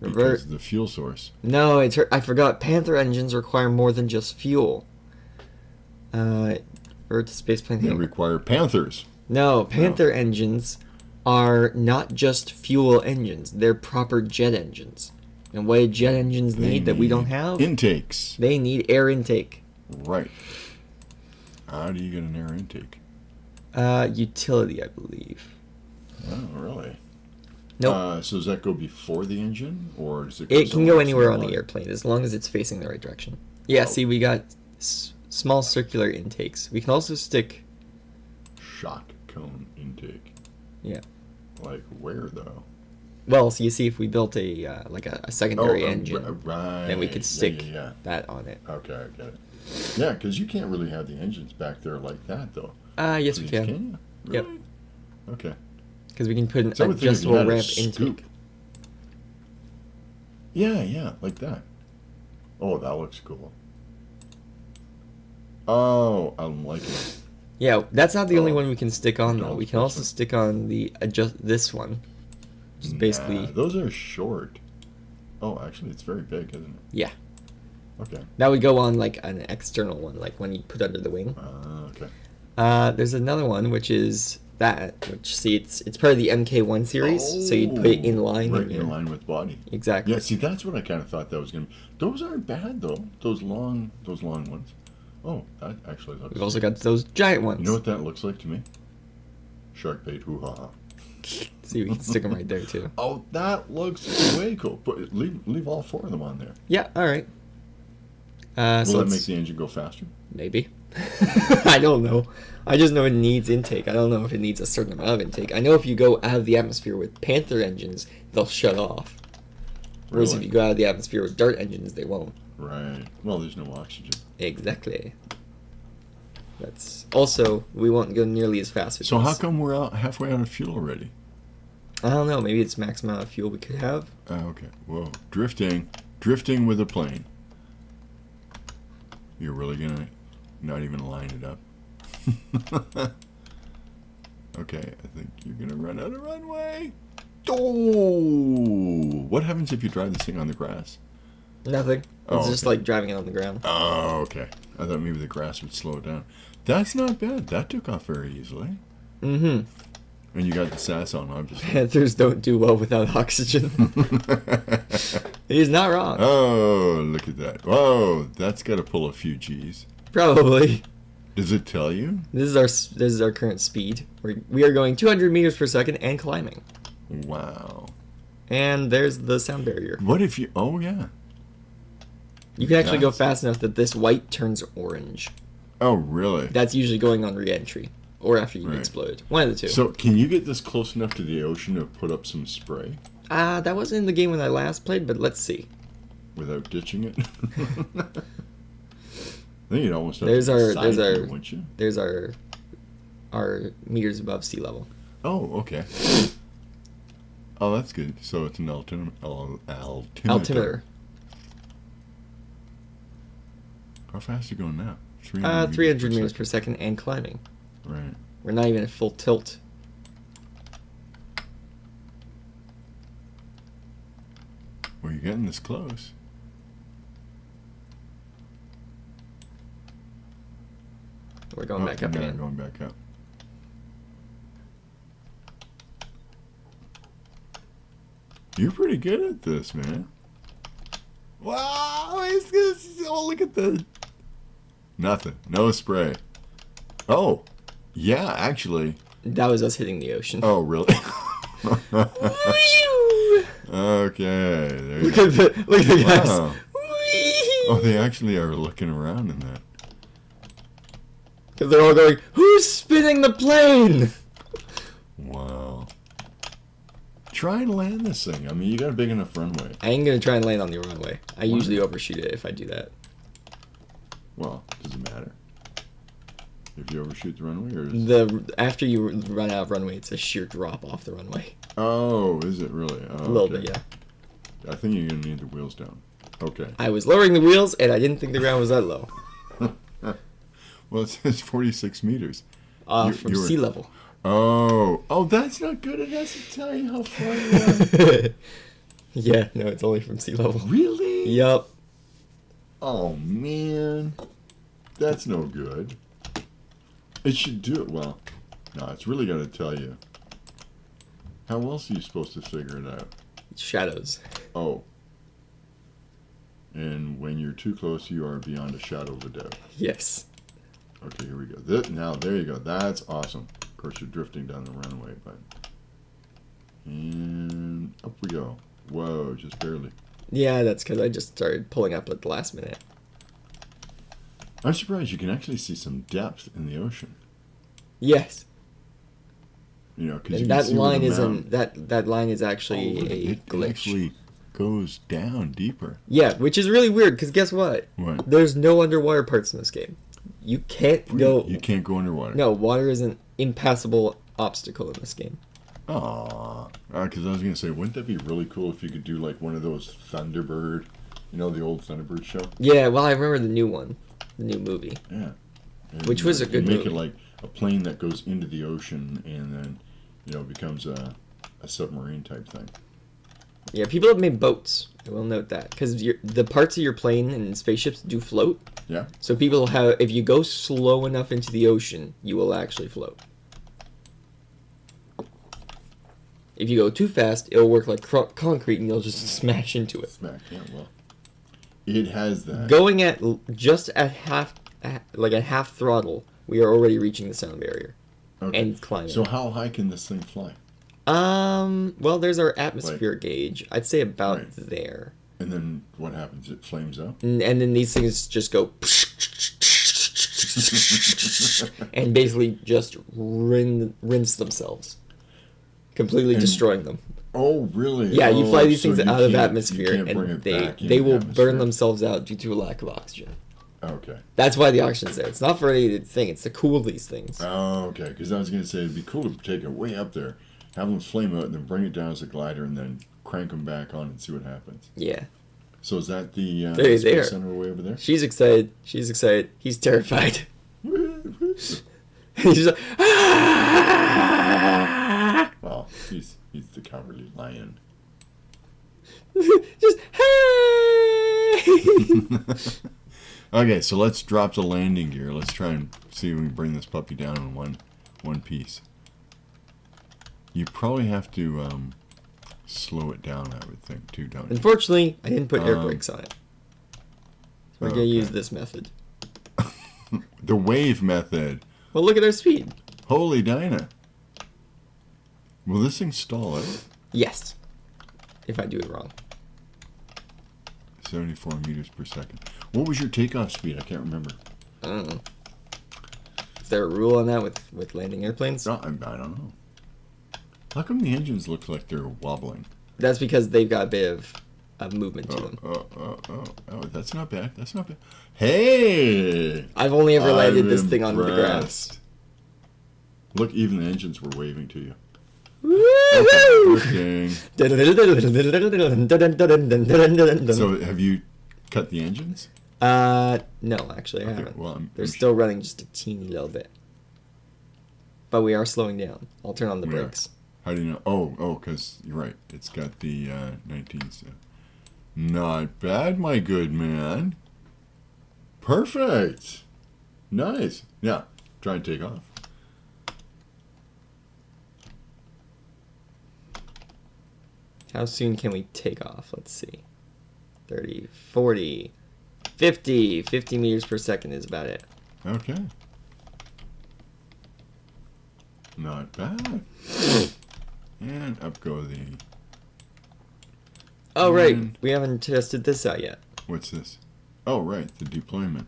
Revert.
Because of the fuel source.
No, I forgot. Panther engines require more than just fuel. Revert to spaceplane.
They require Panthers.
No, Panther engines are not just fuel engines. They're proper jet engines. And what do jet engines
They
need that we don't
need
have?
Intakes.
They need air intake.
Right. How do you get an air intake?
Utility, I believe.
Oh, really?
Nope.
So does that go before the engine, or does it?
It can
somewhere
go
else
anywhere
in
on the
line?
airplane as long as it's facing the right direction. Yeah,
Oh.
see, we got small circular intakes. We can also stick.
Shock cone intake.
Yeah.
Like where though?
Well, so you see, if we built a like a secondary engine,
right.
then we could stick
Yeah.
that on it.
Okay, I get it. Yeah, because you can't really have the engines back there like that, though.
Yes, we
Please,
can.
you?
Yep.
Really? Okay.
Because we can put an
So I would think if you
adjustable
had a
ramp
scoop-
intake.
Yeah, like that. Oh, that looks cool. Oh, I'm liking it.
Yeah, that's not the only
Oh,
one we can stick on though.
no,
We can also
that's
stick on the this one, which is basically
Nah, those are short. Oh, actually, it's very big, isn't it?
Yeah.
Okay.
That would go on like an external one, like when you put under the wing.
Okay.
There's another one which is that, which see it's part of the MK1 series, so you'd put it in line.
Right in line with body.
Exactly.
Yeah. See, that's what I kind of thought that was gonna be. Those aren't bad though. Those long ones. Oh, that actually looks.
We've also got those giant ones.
You know what that looks like to me? Shark bait. Hoo ha.
See, we can stick them right there too.
Oh, that looks way cool. But leave all 4 of them on there.
Yeah. All right.
Will
So
that make the engine go faster?
maybe. I don't know. I just know it needs intake. I don't know if it needs a certain amount of intake. I know if you go out of the atmosphere with Panther engines, they'll shut off. Whereas if
Really?
you go out of the atmosphere with Dart engines, they won't.
Right. Well, there's no oxygen.
Exactly. That's also, we won't go nearly as fast with
So
this.
how come we're out halfway out of fuel already?
I don't know. Maybe it's max amount of fuel we could have.
Okay. Whoa. Drifting with a plane. You're really gonna not even line it up. Okay, I think you're gonna run out of runway. Oh! What happens if you drive this thing on the grass?
Nothing. It's
Oh,
just
okay.
like driving it on the ground.
Oh, okay. I thought maybe the grass would slow it down. That's not bad. That took off very easily.
Mm-hmm.
And you got the sass on, obviously.
Panthers don't do well without oxygen. He's not wrong.
Oh, look at that. Whoa, that's got to pull a few G's.
Probably.
Does it tell you?
This is our current speed. We are going 200 meters per second and climbing.
Wow.
And there's the sound barrier.
What if you... Oh, yeah.
You can actually go
That's-
fast enough that this white turns orange.
Oh, really?
That's usually going on re-entry. Or after you
Right.
explode. One of the two.
So, can you get this close enough to the ocean to put up some spray
That wasn't in the game when I last played, but let's see.
without ditching it? I think you'd almost have
There's
to
our-
decide
there's
here,
our-
wouldn't you?
There's our meters above sea level.
Oh, okay. Oh, that's good. So it's an altimeter.
Altimeter.
How fast are you going now?
300 meters per second and climbing.
Right.
We're not even at full tilt.
Well, you're getting this close.
We're going back up
now
again.
Going back up. You're pretty good at this, man. Wow! Oh, look at the... Nothing. No spray. Oh! Yeah, actually.
That was us hitting the ocean.
Oh, really? Okay. There you
Look
go.
at the guys.
Wow. Oh, they actually are looking around in that.
Because they're all going, who's spinning the plane?
Wow. Try and land this thing. I mean, you got a big enough runway.
I ain't going to try and land on the runway. I usually overshoot it if I do that.
Well, does it matter? If you overshoot the runway, or is...
After you run out of runway, it's a sheer drop off the runway.
Oh, is it really? Oh,
A little
okay.
bit, yeah.
I think you're gonna need the wheels down. Okay.
I was lowering the wheels, and I didn't think the ground was that low.
Well, it says 46 meters.
From
you were-
sea level.
Oh, that's not good. It has to tell you how far you are.
Yeah, no, it's only from sea level.
Really?
Yup.
Oh man, that's no good. It should do it well. No, it's really got to tell you. How else are you supposed to figure it out?
Shadows.
Oh. And when you're too close, you are beyond a shadow of a doubt.
Yes.
Okay, here we go. Now, there you go. That's awesome. Of course, you're drifting down the runway, but... And up we go. Whoa, just barely.
Yeah, that's because I just started pulling up at the last minute.
I'm surprised you can actually see some depth in the ocean.
Yes.
You know, because you
And
can
that
see where
line
the
isn't
mountain-
that line is actually
Oh,
a
it
glitch.
actually goes down deeper.
Yeah, which is really weird because guess what?
What?
There's no underwater parts in this game. You can't go.
You can't go underwater.
No, water is an impassable obstacle in this game.
Aw. Because I was going to say, wouldn't that be really cool if you could do like one of those Thunderbird, you know, the old Thunderbird show?
Yeah, well, I remember the new one, the new movie.
Yeah. And
Which was a
you
good
make
movie.
it like a plane that goes into the ocean and then, you know, becomes a submarine type thing.
Yeah, people have made boats. I will note that because the parts of your plane and spaceships do float.
Yeah.
So people have, if you go slow enough into the ocean, you will actually float. If you go too fast, it'll work like concrete and you'll just smash into it.
Smack. Yeah. Well, it has that.
Going at just at half throttle, we are already reaching the sound barrier
Okay.
and climbing.
So how high can this thing fly?
Well, there's our atmosphere gauge. I'd say about
Right.
there.
And then what happens? It flames up?
And then these things just go and basically just rinse themselves, completely destroying them.
Oh, really?
Yeah, you fly these
so
things
you
out of
can't-
atmosphere,
you can't bring
and
it back
they
into
will
the atmosphere.
burn themselves out due to a lack of oxygen.
Okay.
That's why the oxygen's there. It's not for any thing. It's to cool these things.
Oh, okay. Because I was going to say it'd be cool to take it way up there, have them flame out, and then bring it down as a glider, and then crank them back on and see what happens.
Yeah.
So is that the
There.
Space Center way over there?
She's excited. She's excited. He's terrified. He's just like, ah!
Well, he's the cowardly lion.
Just hey!
Okay, so let's drop the landing gear. Let's try and see if we can bring this puppy down in one piece. You probably have to slow it down, I would think, too, don't you?
Unfortunately, I didn't put air brakes on it. So we're going to use this method.
The wave method.
Well, look at our speed.
Holy Dinah. Will this thing stall out?
Yes. If I do it wrong.
74 meters per second. What was your takeoff speed? I can't remember.
I don't know. Is there a rule on that with landing airplanes?
No, I don't know. How come the engines look like they're wobbling?
That's because they've got a bit of movement to them.
Oh, that's not bad. That's not bad. Hey!
I've only ever landed
I'm
this thing on the grass.
impressed. Look, even the engines were waving to you.
Woo-hoo!
Working. So, have you cut the engines?
No, actually I haven't.
Well,
They're still running just a teeny little bit. But we are slowing down. I'll turn on the
We are.
brakes.
How do you know? Oh, because you're right. It's got the 19th. Not bad, my good man. Perfect. Nice. Yeah. Try and take off.
How soon can we take off? Let's see. 30, 40, 50. 50 meters per second is about it.
Okay. Not bad. And up go the...
Oh, right.
And-
We haven't tested this out yet.
What's this? Oh, right. The deployment.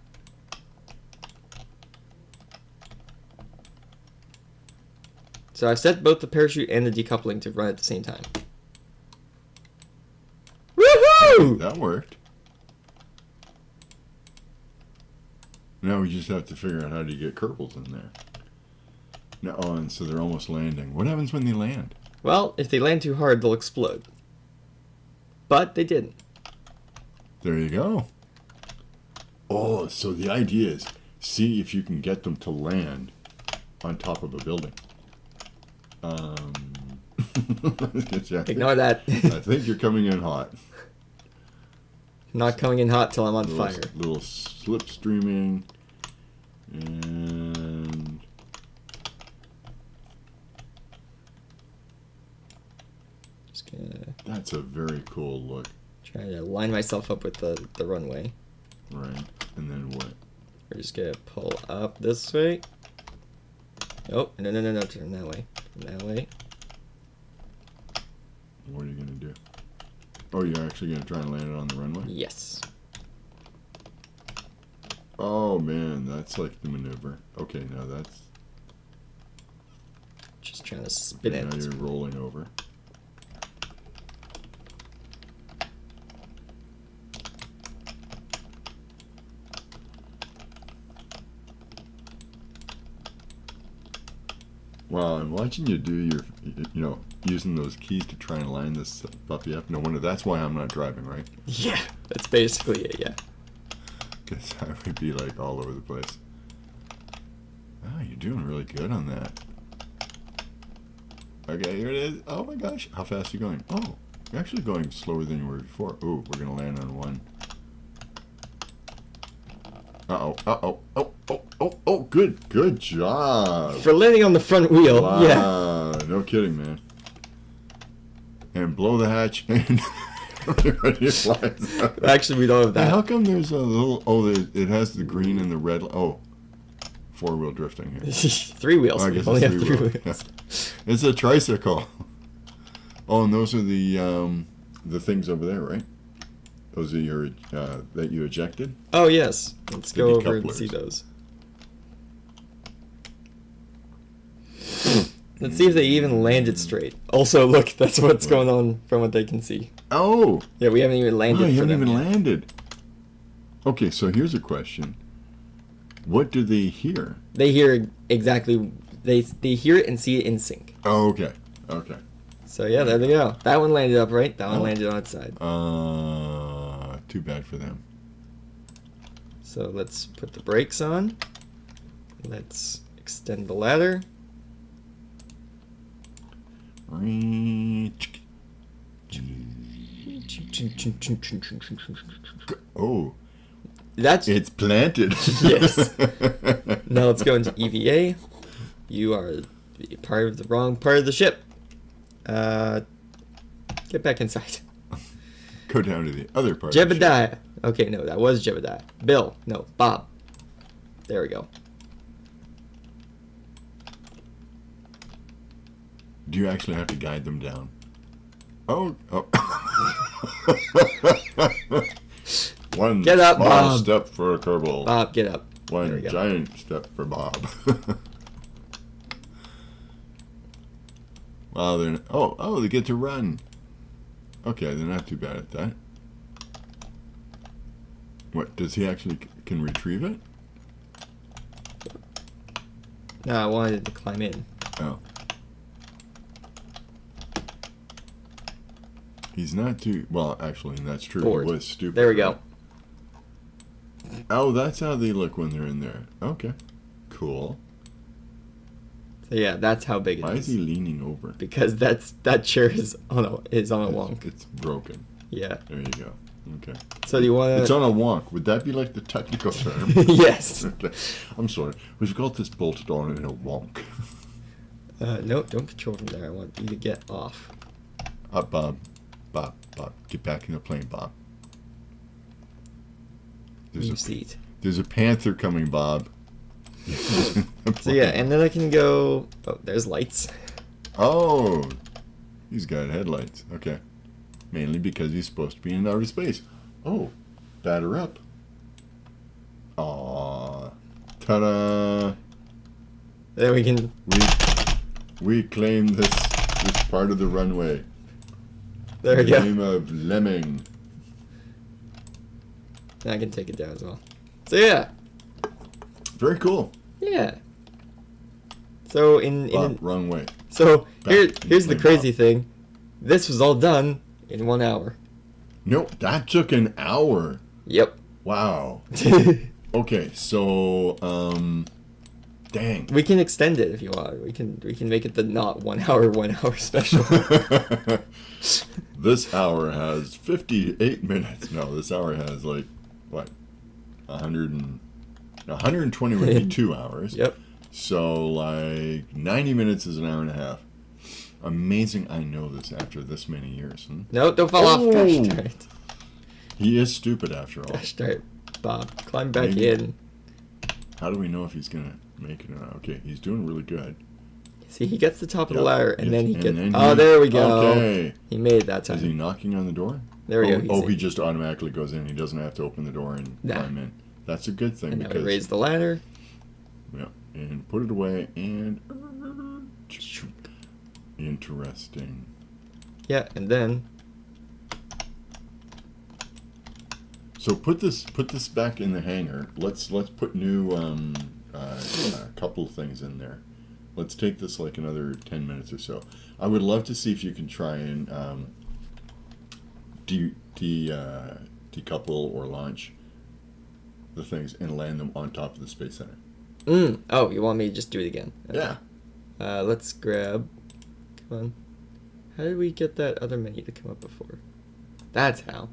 So I've set both the parachute and the decoupling to run at the same time. Woohoo!
That worked. Now we just have to figure out how to get Kerbals in there. Now, and so they're almost landing. What happens when they land?
Well, if they land too hard, they'll explode. But they didn't.
There you go. Oh, so the idea is see if you can get them to land on top of a building.
Ignore that.
I think you're coming in hot.
Not coming in hot till I'm on fire.
Little slipstreaming. And
Just gonna
that's a very cool look.
try to line myself up with the runway.
Right. And then what?
We're just gonna pull up this way. Oh, no, turn that way. Turn that way.
What are you going to do? Oh, you're actually going to try and land it on the runway?
Yes.
Oh, man, that's like the maneuver. Okay, now that's...
Just trying to spin
Now
it.
you're rolling over. Wow, I'm watching you do your, using those keys to try and line this puppy up. No wonder that's why I'm not driving, right?
Yeah, that's basically it, yeah.
Because I would be like all over the place. Ah, you're doing really good on that. Okay, here it is. Oh my gosh, how fast are you going? Oh, You're actually going slower than you were before. Ooh, we're gonna land on one. Oh, good job.
For landing on the front wheel.
Wow,
Yeah.
no kidding, man. And blow the hatch and everybody flies out.
Actually, we don't have
Hey,
that.
how come there's a little, it has the green and the red, oh, four-wheel drifting here.
3 wheels.
I
We
guess
only
it's
have 3
three-wheel.
wheels.
It's a tricycle. Oh, and those are the things over there, right? Those are your, that you ejected?
Oh, yes. Let's
The
go over and
decouplers.
see those. Let's see if they even landed straight. Also, look, that's what's going on from what they can see.
Oh!
Yeah, we haven't even landed
Oh, you
for
haven't
them
even
yet.
landed. Okay, so here's a question. What do they hear?
They hear exactly... They hear it and see it in sync.
Oh, okay. Okay.
So, yeah, there they go. That one landed upright. That one
Oh.
landed on its side.
Too bad for them.
So, let's put the brakes on. Let's extend the ladder.
Oh,
That's...
it's planted.
Yes. Now let's go into EVA. You are part of the wrong part of the ship. Get back inside.
Go down to the other part. of the ship.
Jebediah. Okay, no, that was Jebediah. Bill. No, Bob. There we go.
Do you actually have to guide them down? Oh. One
Get up,
small
Bob.
step for Kerbal.
Bob, get up. There we
One
go.
giant step for Bob. Wow, they're oh, they get to run. Okay, they're not too bad at that. What, does he actually can retrieve it?
No, I wanted to climb in.
Oh. He's not too well, actually, and that's true.
Forward.
He was stupid.
There we go.
Oh, that's how they look when they're in there. Okay. Cool.
So yeah, that's how big it
Why
is.
is he leaning over?
Because that chair is on a wonk.
It's broken.
Yeah.
There you go. Okay.
So do you want
It's
to?
on a wonk. Would that be like the technical term?
Yes.
Okay. I'm sorry. We've got this bolted on in a wonk.
No, don't control from there. I want you to get off.
Up, Bob. Bob. Get back in the plane, Bob.
New seat.
There's a panther coming, Bob.
So yeah, and then I can go. Oh, there's lights.
Oh, he's got headlights. Okay. Mainly because he's supposed to be in outer space. Oh, batter up. Aw. Ta-da.
Then we can.
We claim this part of the runway.
There we
In the
go.
name of Lemming.
And I can take it down as well. So yeah,
Very cool.
yeah. So
Bob, wrong way.
so
Back
here's the
plane,
crazy thing. This was all done in 1 hour.
Nope, that took an hour.
Yep.
Wow. Okay, so dang.
We can extend it if you want. We can make it the not 1 hour 1 hour special.
This hour has 58 minutes. No, this hour has like what? 120 would be 2 hours.
Yep.
So like 90 minutes is an hour and a half. Amazing I know this after this many years. Hmm?
No, don't fall off. Gosh darn it.
He is stupid after all.
Gosh darn it. Bob, climb back
Maybe.
in.
How do we know if he's gonna make it or not? Okay, he's doing really good.
See, he gets the top of the
Yep,
ladder, and
yes,
then he
and
gets.
then
Oh,
he-
there we go.
Okay.
He made it that
Is he
time.
knocking on the door?
There we go.
Oh, he just automatically goes in. He doesn't have to open the door and
Nah.
climb in. That's a good thing
And now we
because
raise the ladder.
yeah, and put it away and interesting.
Yeah, and then
So put this back in the hangar. Let's put new a couple of things in there. Let's take this like another 10 minutes or so. I would love to see if you can try and decouple or launch the things and land them on top of the Space Center.
Oh, you want me to just do it again? Okay.
Yeah.
Let's grab. Come on. How did we get that other menu to come up before? That's how.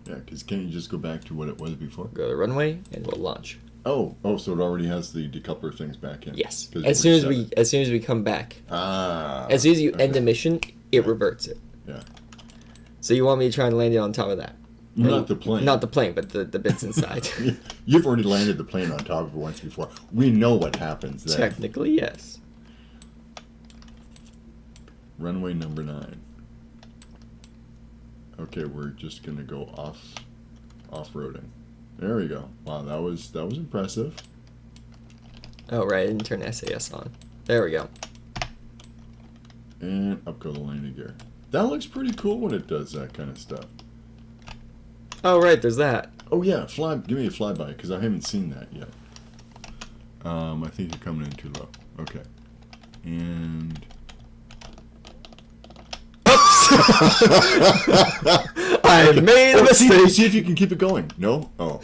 Yeah, because can't you just go back to what it was before?
Go to runway and we'll launch.
Oh, so it already has the decoupler things back in.
Yes.
'Cause
As
you
soon as
reset it.
as soon as we come back.
As
soon as you end a mission, it reverts it.
Yeah.
So you want me to try and land it on top of that?
Not the plane.
Not the plane, but the bits inside.
You've already landed the plane on top of it once before. We know what happens then.
Technically, yes.
Runway number 9. Okay, we're just gonna go off-roading. There we go. Wow, that was impressive.
Oh right, I didn't turn SAS on. There we go.
And up go the landing gear. That looks pretty cool when it does that kind of stuff.
Oh right, there's that.
Oh yeah, give me a flyby because I haven't seen that yet. I think you're coming in too low. Okay, and
I made a mistake.
See if you can keep it going. No. Oh.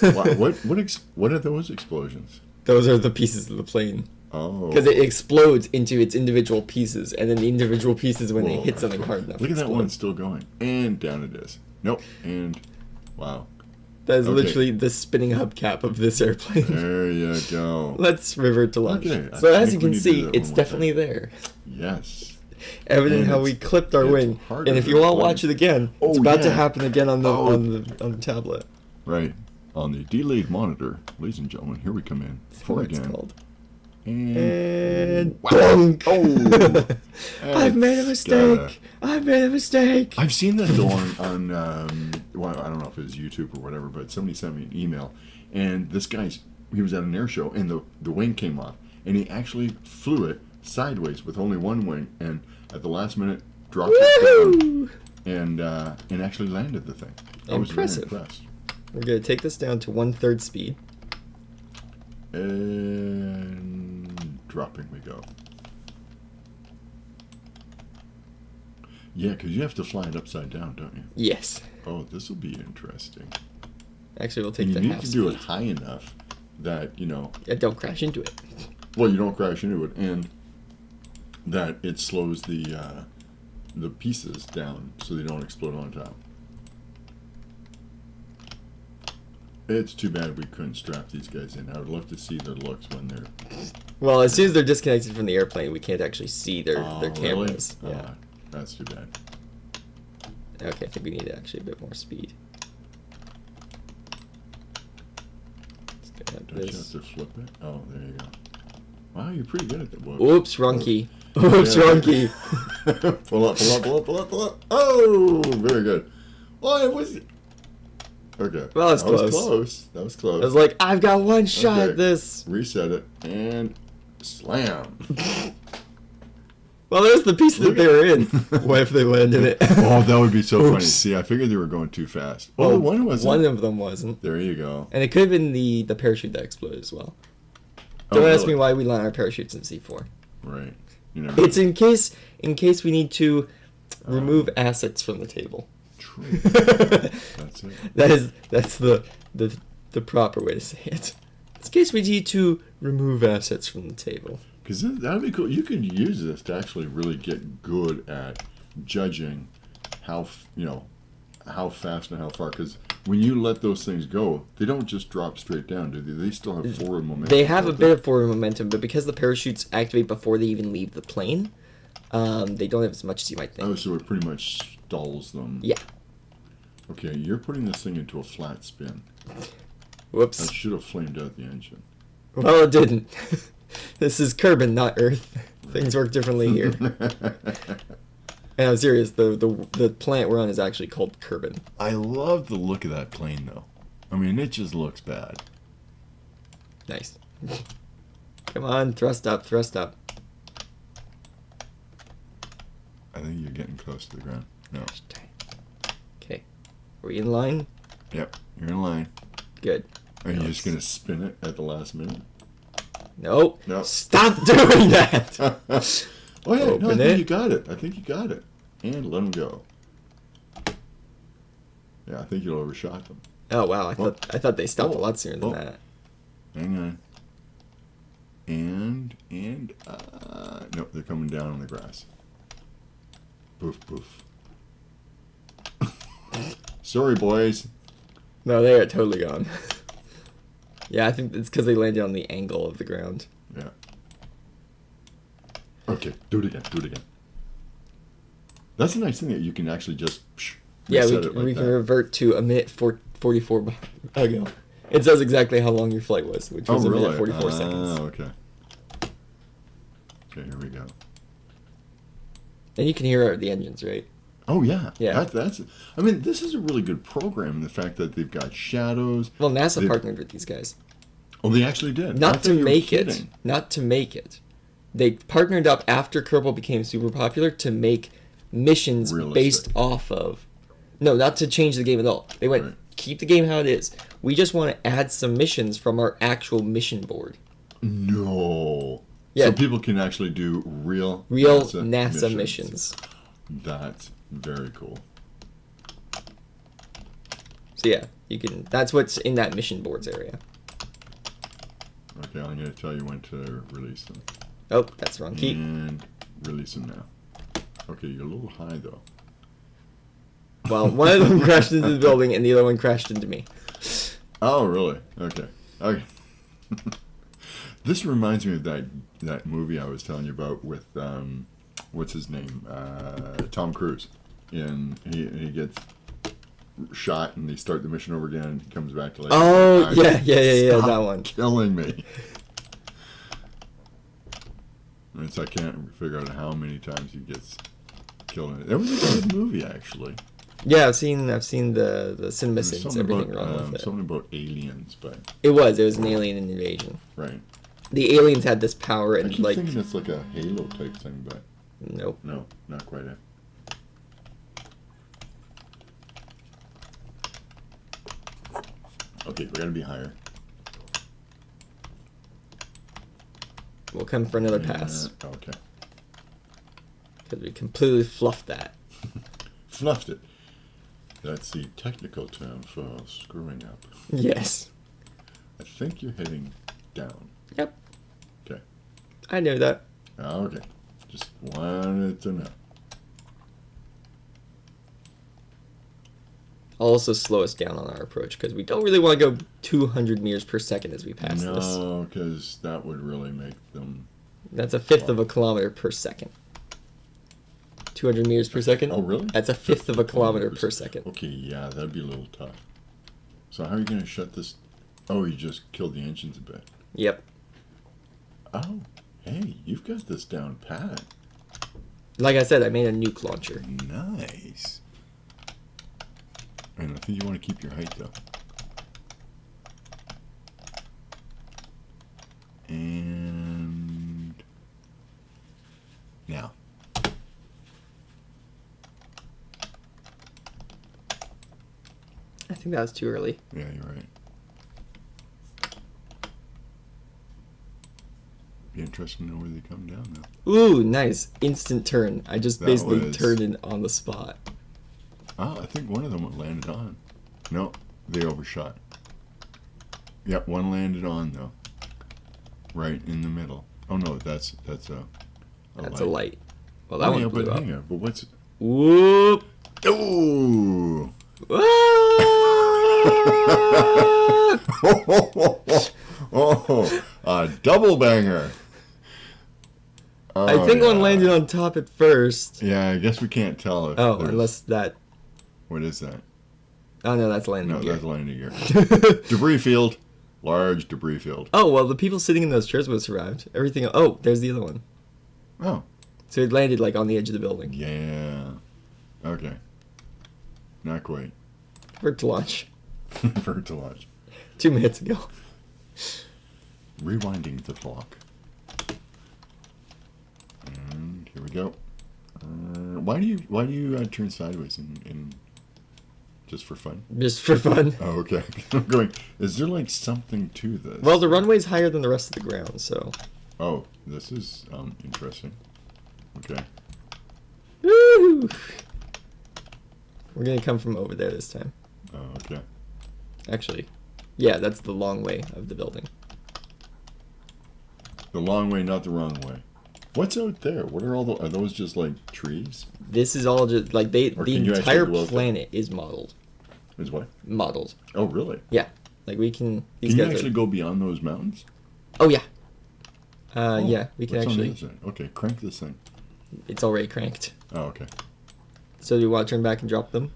Okay. What are those explosions?
Those are the pieces of the plane.
Oh.
Because it explodes into its individual pieces, and then the individual pieces, when they
Whoa.
hit something hard enough,
Look at that
explode.
one still going. And down it is. Nope. And wow.
That is
Okay.
literally the spinning hubcap of this airplane.
There you go.
Let's revert to launch.
Okay, I
So as
think
you
we
can
need to
see,
do that
it's
one more
definitely
time.
there.
Yes.
Evident
And
how we
it's-
clipped our
it's
wing.
harder
And if you
than
want to
plane.
watch it again, it's
Oh,
about to
yeah.
happen again on the
Oh.
on the tablet.
Right. On the delayed monitor, ladies and gentlemen, here we come in.
That's
For
what it's
again.
called.
And
And
wow.
bonk.
Oh.
I've made a
That's gotta-
mistake. I've made a mistake.
I've seen that though on well, I don't know if it was YouTube or whatever, but somebody sent me an email, and this he was at an air show, and the wing came off, and he actually flew it sideways with only one wing, and at the last minute dropped it down
Woohoo!
and actually landed the thing. I was very
Impressive.
impressed.
We're gonna take this down to 1/3 speed.
And dropping we go. Yeah, because you have to fly it upside down, don't you?
Yes.
Oh, this will be interesting.
Actually, we'll take
And you
the
need
half
to do it
speed.
high enough that,
Yeah, don't crash into it.
well, you don't crash into it, and that it slows the pieces down so they don't explode on top. It's too bad we couldn't strap these guys in. I would love to see their looks when they're...
Well, as soon as they're disconnected from the airplane, we can't actually see their
Really?
cameras. Yeah.
That's too bad.
Okay, I think we need actually a bit more speed. Let's get
Don't you have
this.
to flip it? Oh, there you go. Wow, you're pretty good at that. Whoa.
Oops, wrong key. Oops,
Yeah.
wrong key.
Pull up, pull up, pull up, pull up, pull up. Oh, very good. Oh, it was... Okay.
Well, that's
that was
close.
close. That was close.
I was like, I've got one shot
Okay.
at this.
Reset it and slam.
Well, there's the piece that they were in. What if they landed it?
Oh, that would be so funny.
Oops.
See, I figured they were going too fast. Oh, one wasn't.
One of them wasn't.
There you go.
And it could have been the parachute that exploded as well.
Oh,
Don't ask
really?
me why we land our parachutes in C4.
Right. You never
It's
know.
in case we need to remove assets from the table.
True. That's it.
That's the proper way to say it. In case we need to remove assets from the table.
Because that'd be cool. You could use this to actually really get good at judging how fast and how far. Because when you let those things go, they don't just drop straight down, do they? They still have forward momentum.
They have a
don't
bit of forward momentum, but because the parachutes activate before they even leave the plane, they don't have as much as you might think.
Oh, so it pretty much stalls them.
Yeah.
Okay, you're putting this thing into a flat spin.
Whoops.
That should have flamed out the engine.
Well, it didn't. This is Kerbal, not Earth. Things work differently here. And I'm serious. The planet we're on is actually called Kerbal.
I love the look of that plane, though. I mean, it just looks bad.
Nice. Come on, thrust up, thrust up.
I think you're getting close to the ground. No.
Okay. Are we in line?
Yep, you're in line.
Good.
Are you
No,
just going to spin it at the last minute?
Nope.
No.
Stop doing that.
Oh, yeah, no, I
Open
think
it.
you got it. I think you got it. And let them go. Yeah, I think you overshot them.
Oh wow! I thought they stopped a
Oh.
lot sooner than
Oh.
that.
Hang on. And no, they're coming down on the grass. Boof, boof. Sorry, boys.
No, they are totally gone. Yeah, I think it's because they landed on the angle of the ground.
Yeah. Okay, do it again. Do it again. That's a nice thing that you can actually just
Yeah,
reset it like
we can
that.
revert to a minute 44 ago. It says exactly how long your flight was, which was a minute 44 seconds.
Oh, okay. Okay, here we go.
And you can hear the engines, right?
Oh yeah,
Yeah.
That's. I mean, this is a really good program. In the fact that they've got shadows.
Well, NASA partnered with these guys.
Oh, they actually did. I
Not
thought
to
you were
make it.
kidding.
Not to make it. They partnered up after Kerbal became super popular to make missions
Realistic.
based off of. No, not to change the game at all. They went,
Right.
keep the game how it is. We just want to add some missions from our actual mission board.
No.
Yeah.
So people can actually do real
NASA missions.
That's very cool.
So yeah, you can. That's what's in that mission boards area.
Okay, I'm going to tell you when to release them.
Oh, that's the wrong key.
And release them now. Okay, you're a little high though.
Well, one of them crashed into the building, and the other one crashed into me.
Oh, really? Okay. Okay. This reminds me of that movie I was telling you about with what's his name? Tom Cruise. And he gets shot, and they start the mission over again. And he comes back to like.
Oh yeah,
Stop
that one.
Killing me. And so I can't figure out how many times he gets killed in it. That was a good movie, actually.
Yeah, I've seen the cinema
There's
scenes,
something
everything
about,
wrong with it.
something about aliens, but
It was an alien invasion.
right.
The aliens had this power,
I
and
keep
like,
thinking it's like a Halo type thing, but
nope.
no, not quite it. Okay, we're gonna be higher.
We'll come for another pass
Okay.
because we completely fluffed that.
Fluffed it. That's the technical term for screwing up.
Yes.
I think you're heading down.
Yep.
Okay.
I know that.
Okay. Just wanted to know.
I'll also slow us down on our approach because we don't really want to go 200 meters per second as we pass this.
No, because that would really make them.
That's a fifth of a kilometer per second. 200 meters per second?
Oh, really?
That's a fifth of a kilometer per second.
Okay, yeah, that'd be a little tough. So how are you going to shut this? Oh, you just killed the engines a bit.
Yep.
Oh, hey, you've got this down pat.
Like I said, I made a nuke launcher.
Nice. And I think you want to keep your height, though. And now.
I think that was too early.
Yeah, you're right. Be interesting to know where they come down, though.
Ooh, nice. Instant turn. I just
That
basically
was-
turned it on the spot.
Oh, I think one of them landed on. No, they overshot. Yep, one landed on, though. Right in the middle. Oh, no, that's a
That's a light. Well, that
Oh,
one
yeah,
blew
but
up.
hang on, but what's...
Whoop!
Oh! Oh, a double banger.
I
Oh,
think one
yeah.
landed on top at first.
Yeah, I guess we can't tell if
Oh,
there's-
unless that...
What is that?
Oh, no, that's landing
No,
gear.
that's landing gear. Debris field. Large debris field.
Oh, well, the people sitting in those chairs would have survived. Everything... Oh, there's the other one.
Oh,
So it landed, like, on the edge of the building.
yeah. Okay. Not quite.
For it to launch.
For it to launch.
2 minutes ago.
Rewinding the clock. And here we go. Why do you turn sideways in just for fun?
Just for fun.
Oh, okay. I'm going. Is there like something to this?
Well, the runway's higher than the rest of the ground, so...
Oh, this is interesting. Okay.
Woo! We're gonna come from over there this time.
Oh, okay.
Actually, yeah, that's the long way of the building.
The long way, not the wrong way. What's out there? What are all the? Are those just like trees?
This is all just like the
can you
entire
actually go out there?
planet is modeled.
Is what?
Modeled.
Oh, really?
Yeah. Like we can. These
Can you
guys
actually go beyond those mountains?
Oh yeah.
Oh,
Yeah, we can
what's on the
actually.
other side? Okay, crank this thing.
It's already cranked.
Oh, okay.
So do you want to turn back and drop them?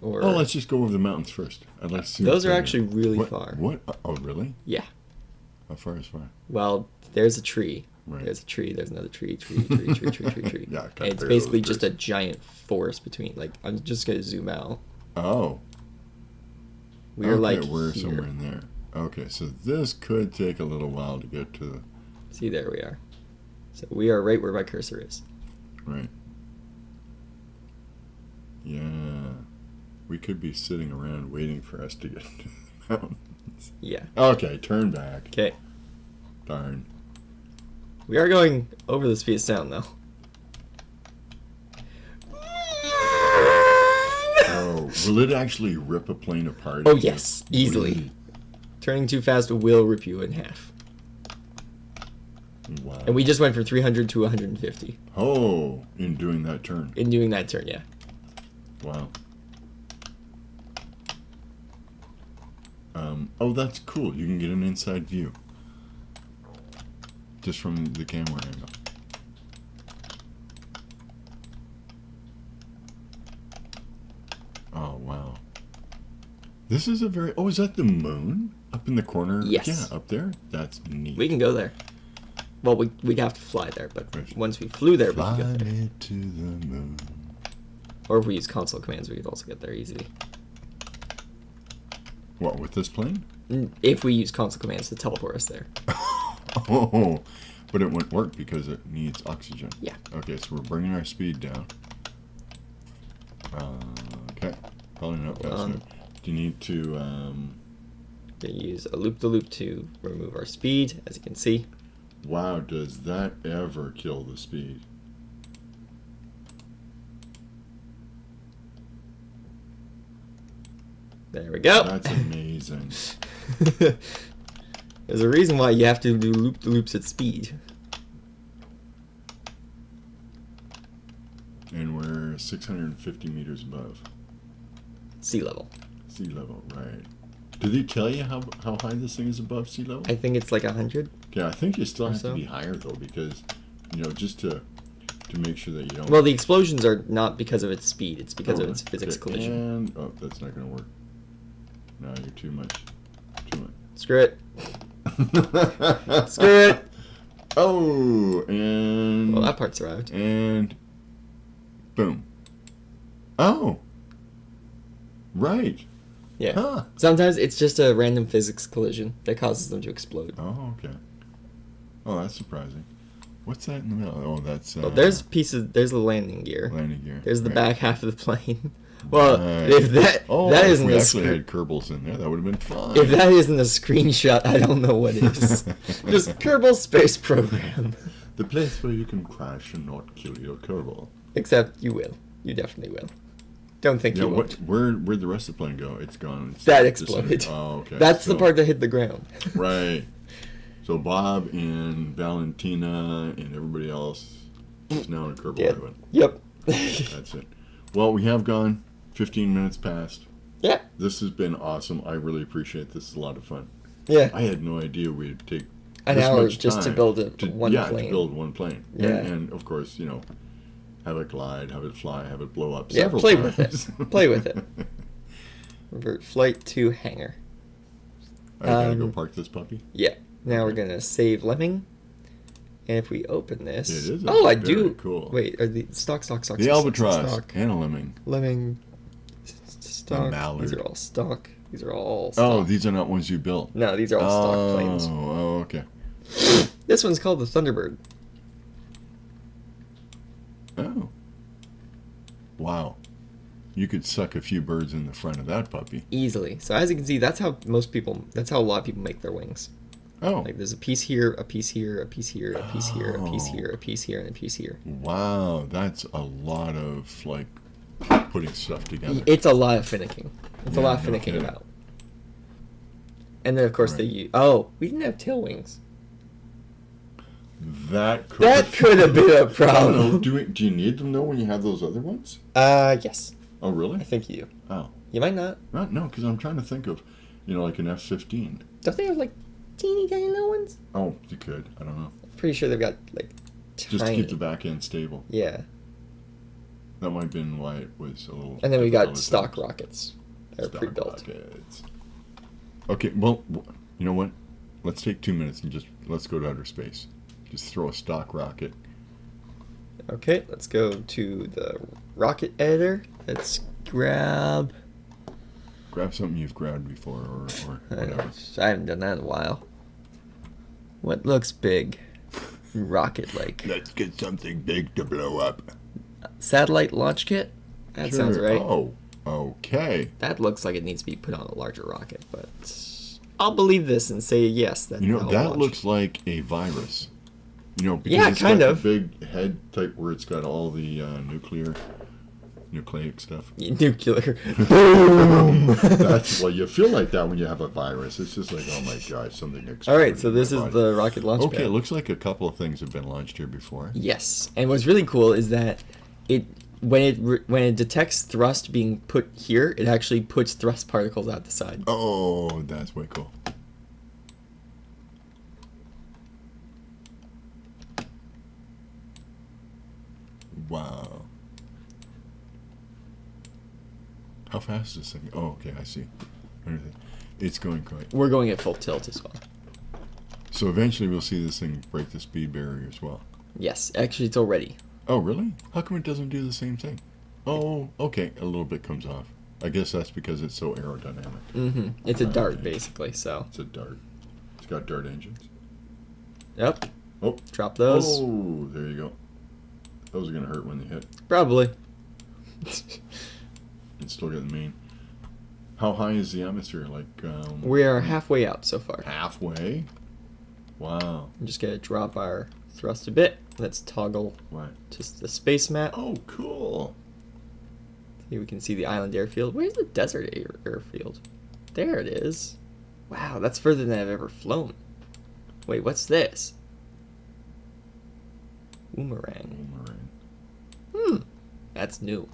Or
Oh, let's just go over the mountains first. I'd like to see.
those
what's
are
out
actually
there.
really
What?
far.
What? Oh, really?
Yeah.
How far is far?
Well, there's a tree.
Right.
There's a tree. There's another tree. Tree.
Yeah, I can't
And it's
figure
basically
those
just a
trees.
giant forest between. Like I'm just gonna zoom out.
Oh.
We're
okay,
like
we're
here.
somewhere in there. Okay, so this could take a little while to get to.
See, there we are. So we are right where my cursor is.
Right. Yeah. We could be sitting around waiting for us to get to the mountains.
Yeah.
Okay, turn back.
Okay.
Darn.
We are going over the speed of sound though.
Oh, will it actually rip a plane apart?
Oh yes, easily.
Really?
Turning too fast will rip you in half.
Wow.
And we just went from 300 to 150
Oh, in doing that turn.
in doing that turn. Yeah.
Wow. Oh, that's cool. You can get an inside view. Just from the camera angle. Oh, wow. This is a very... Oh, is that the moon? Up in the corner?
Yes.
Yeah, up there? That's neat.
We can go there. Well, we'd have to fly there, but
Right.
once we flew there, we
Fly
could get there.
me to the moon.
Or if we use console commands, we could also get there easily.
What, with this plane?
If we use console commands to teleport us there.
Oh, but it wouldn't work because it needs oxygen.
Yeah.
Okay, so we're bringing our speed down. Okay, probably not fast enough. Do you need to?
We use a loop-the-loop to remove our speed, as you can see.
Wow, does that ever kill the speed?
There we go.
That's amazing.
There's a reason why you have to do loop-the-loops at speed.
And we're 650 meters above
Sea level.
sea level, right? Did they tell you how high this thing is above sea level?
I think it's like 100.
Yeah, I think you still
Or
have
so.
to be higher though, because just to make sure that you don't.
Well, the explosions are not because of its speed. It's because of
Oh,
its physics
okay,
collision.
And that's not gonna work. No, you're too much. Too
Screw it.
much.
Screw it.
Oh, and
Well, that part survived.
and boom. Oh, right.
Yeah.
Huh.
Sometimes it's just a random physics collision that causes them to explode.
Oh, okay. Oh, that's surprising. What's that in the middle? Oh, that's
Well, there's pieces. There's the landing gear.
landing gear.
There's the
right.
back half of the plane. Well,
Right.
if that that
if
isn't
we
a
actually
scre-
had Kerbals in there, that would have been fun.
if that isn't a screenshot, I don't know what is. Just Kerbal Space Program.
The place where you can crash and not kill your Kerbal.
Except you will. You definitely will. Don't think
Yeah,
you won't.
where'd the rest of the plane go? It's gone. It's
That
disintegrated.
exploded.
Oh, okay.
That's the
So-
part that hit the ground.
Right. So Bob and Valentina and everybody else is now in Kerbal
Yeah.
Island.
Yep.
That's it. Well, we have gone 15 minutes past.
Yeah.
This has been awesome. I really appreciate it. This is a lot of fun.
Yeah.
I had no idea we'd take
An
this
hour
much
just to
time
build one
to
plane.
build one plane.
Yeah.
And of course, have it glide, have it fly, have it blow up
Yeah,
several
play
times.
with it. Play with it. Revert flight to hangar.
I gotta go
Um,
park this puppy.
Yeah. Now we're
Okay.
gonna save Lemming. And if we open this,
It is
oh, I
very
do.
cool.
Wait, are the stock?
The albatross and a lemming.
Lemming, stock.
mallard.
These are all stock. These are all
Oh,
stock.
these are not ones you built.
No, these are all stock planes.
Oh, okay.
This one's called the Thunderbird.
Oh. Wow. You could suck a few birds in the front of that puppy.
Easily. So as you can see, that's how a lot of people make their wings.
Oh.
Like there's a piece here, a piece here, a piece here, a piece here, a piece
Oh.
here, a piece here, and a piece here.
Wow, that's a lot of putting stuff together.
It's a lot of finicking. It's a
Yeah,
lot of
no
finicking
kidding.
about. And then of course
Right.
they use. Oh, we didn't have tail wings.
That could
That could have been a
I don't know.
problem.
Do you need them though when you have those other ones?
Yes.
Oh,
I
really?
think you do.
Oh,
You might not.
no, because I'm trying to think of, like an F-15.
Don't they have like teeny tiny little ones?
Oh, you could. I don't know.
Pretty sure they've got like tiny.
Just to keep the back end stable.
Yeah.
That might have been why it was a little.
And then we got
difficult at
stock
times.
rockets. They're
Stock
pre-built.
rockets. Okay, well, you know what? Let's take 2 minutes and let's go to outer space. Just throw a stock rocket.
Okay, let's go to the rocket editor. Let's grab.
Grab something you've grabbed before, or whatever.
I haven't done that in a while. What looks big? Rocket like.
Let's get something big to blow up.
Satellite launch kit? That sounds
Sure.
right.
Oh, okay.
That looks like it needs to be put on a larger rocket, but I'll believe this and say yes. That
You know,
that'll
that
launch.
looks like a virus. Because
Yeah,
it's
kind
got
of.
the big head type where it's got all the nucleic stuff.
Nuclear. Boom!
That's you feel like that when you have a virus. It's just like, oh my gosh, something exploded.
All right, so
in my
this is
body.
the rocket launch
Okay,
pad.
it looks like a couple of things have been launched here before.
Yes, and what's really cool is that when it detects thrust being put here, it actually puts thrust particles out the side.
Oh, that's way cool. Wow. How fast is this thing? Oh, okay, I see. Everything. It's going quite.
We're going at full tilt as well.
So eventually we'll see this thing break the speed barrier as well.
Yes, actually it's already.
Oh, really? How come it doesn't do the same thing? Oh, okay, a little bit comes off. I guess that's because it's so aerodynamic.
Mm-hmm. It's a dart,
Okay.
basically, so.
It's a dart. It's got dart engines.
Yep.
Oh.
Drop those.
Oh, there you go. Those are going to hurt when they hit.
Probably.
It's still got the main. How high is the atmosphere? Like,
We are halfway out so far.
halfway? Wow.
I'm just going to drop our thrust a bit. Let's toggle
What?
just the space map.
Oh, cool.
Here we can see the island airfield. Where's the desert airfield? There it is. Wow, that's further than I've ever flown. Wait, what's this? Boomerang.
Boomerang.
That's new.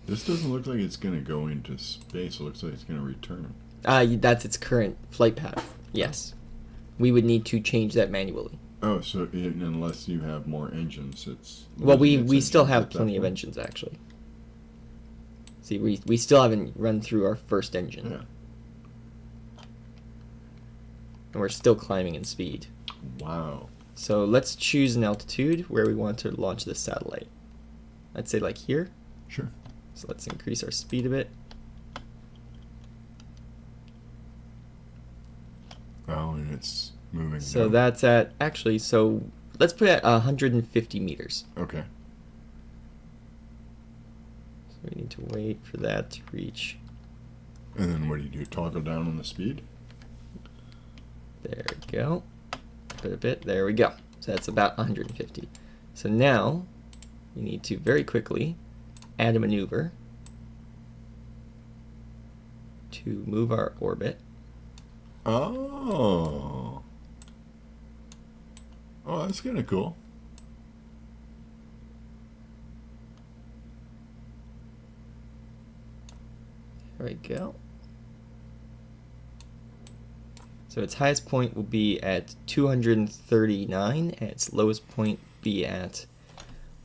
This doesn't look like it's going to go into space. It looks like it's going to return.
That's its current flight path. Yes. We would need to change that manually.
Oh, so unless you have more engines, it's...
Well,
losing
we
its
still
engines
have
at that
plenty of
point?
engines, actually. See, we still haven't run through our first engine.
Yeah.
And we're still climbing in speed.
Wow.
So let's choose an altitude where we want to launch this satellite. I'd say like here.
Sure.
So let's increase our speed a bit.
Oh, and it's moving.
So
down.
that's at, actually, so let's put it at 150 meters.
Okay.
So we need to wait for that to reach.
And then what do? Toggle down on the speed?
There we go. Put a bit. There we go. So that's about 150. So now we need to very quickly add a maneuver to move our orbit.
Oh. Oh, that's kind of cool.
There we go. So its highest point will be at 239, and its lowest point be at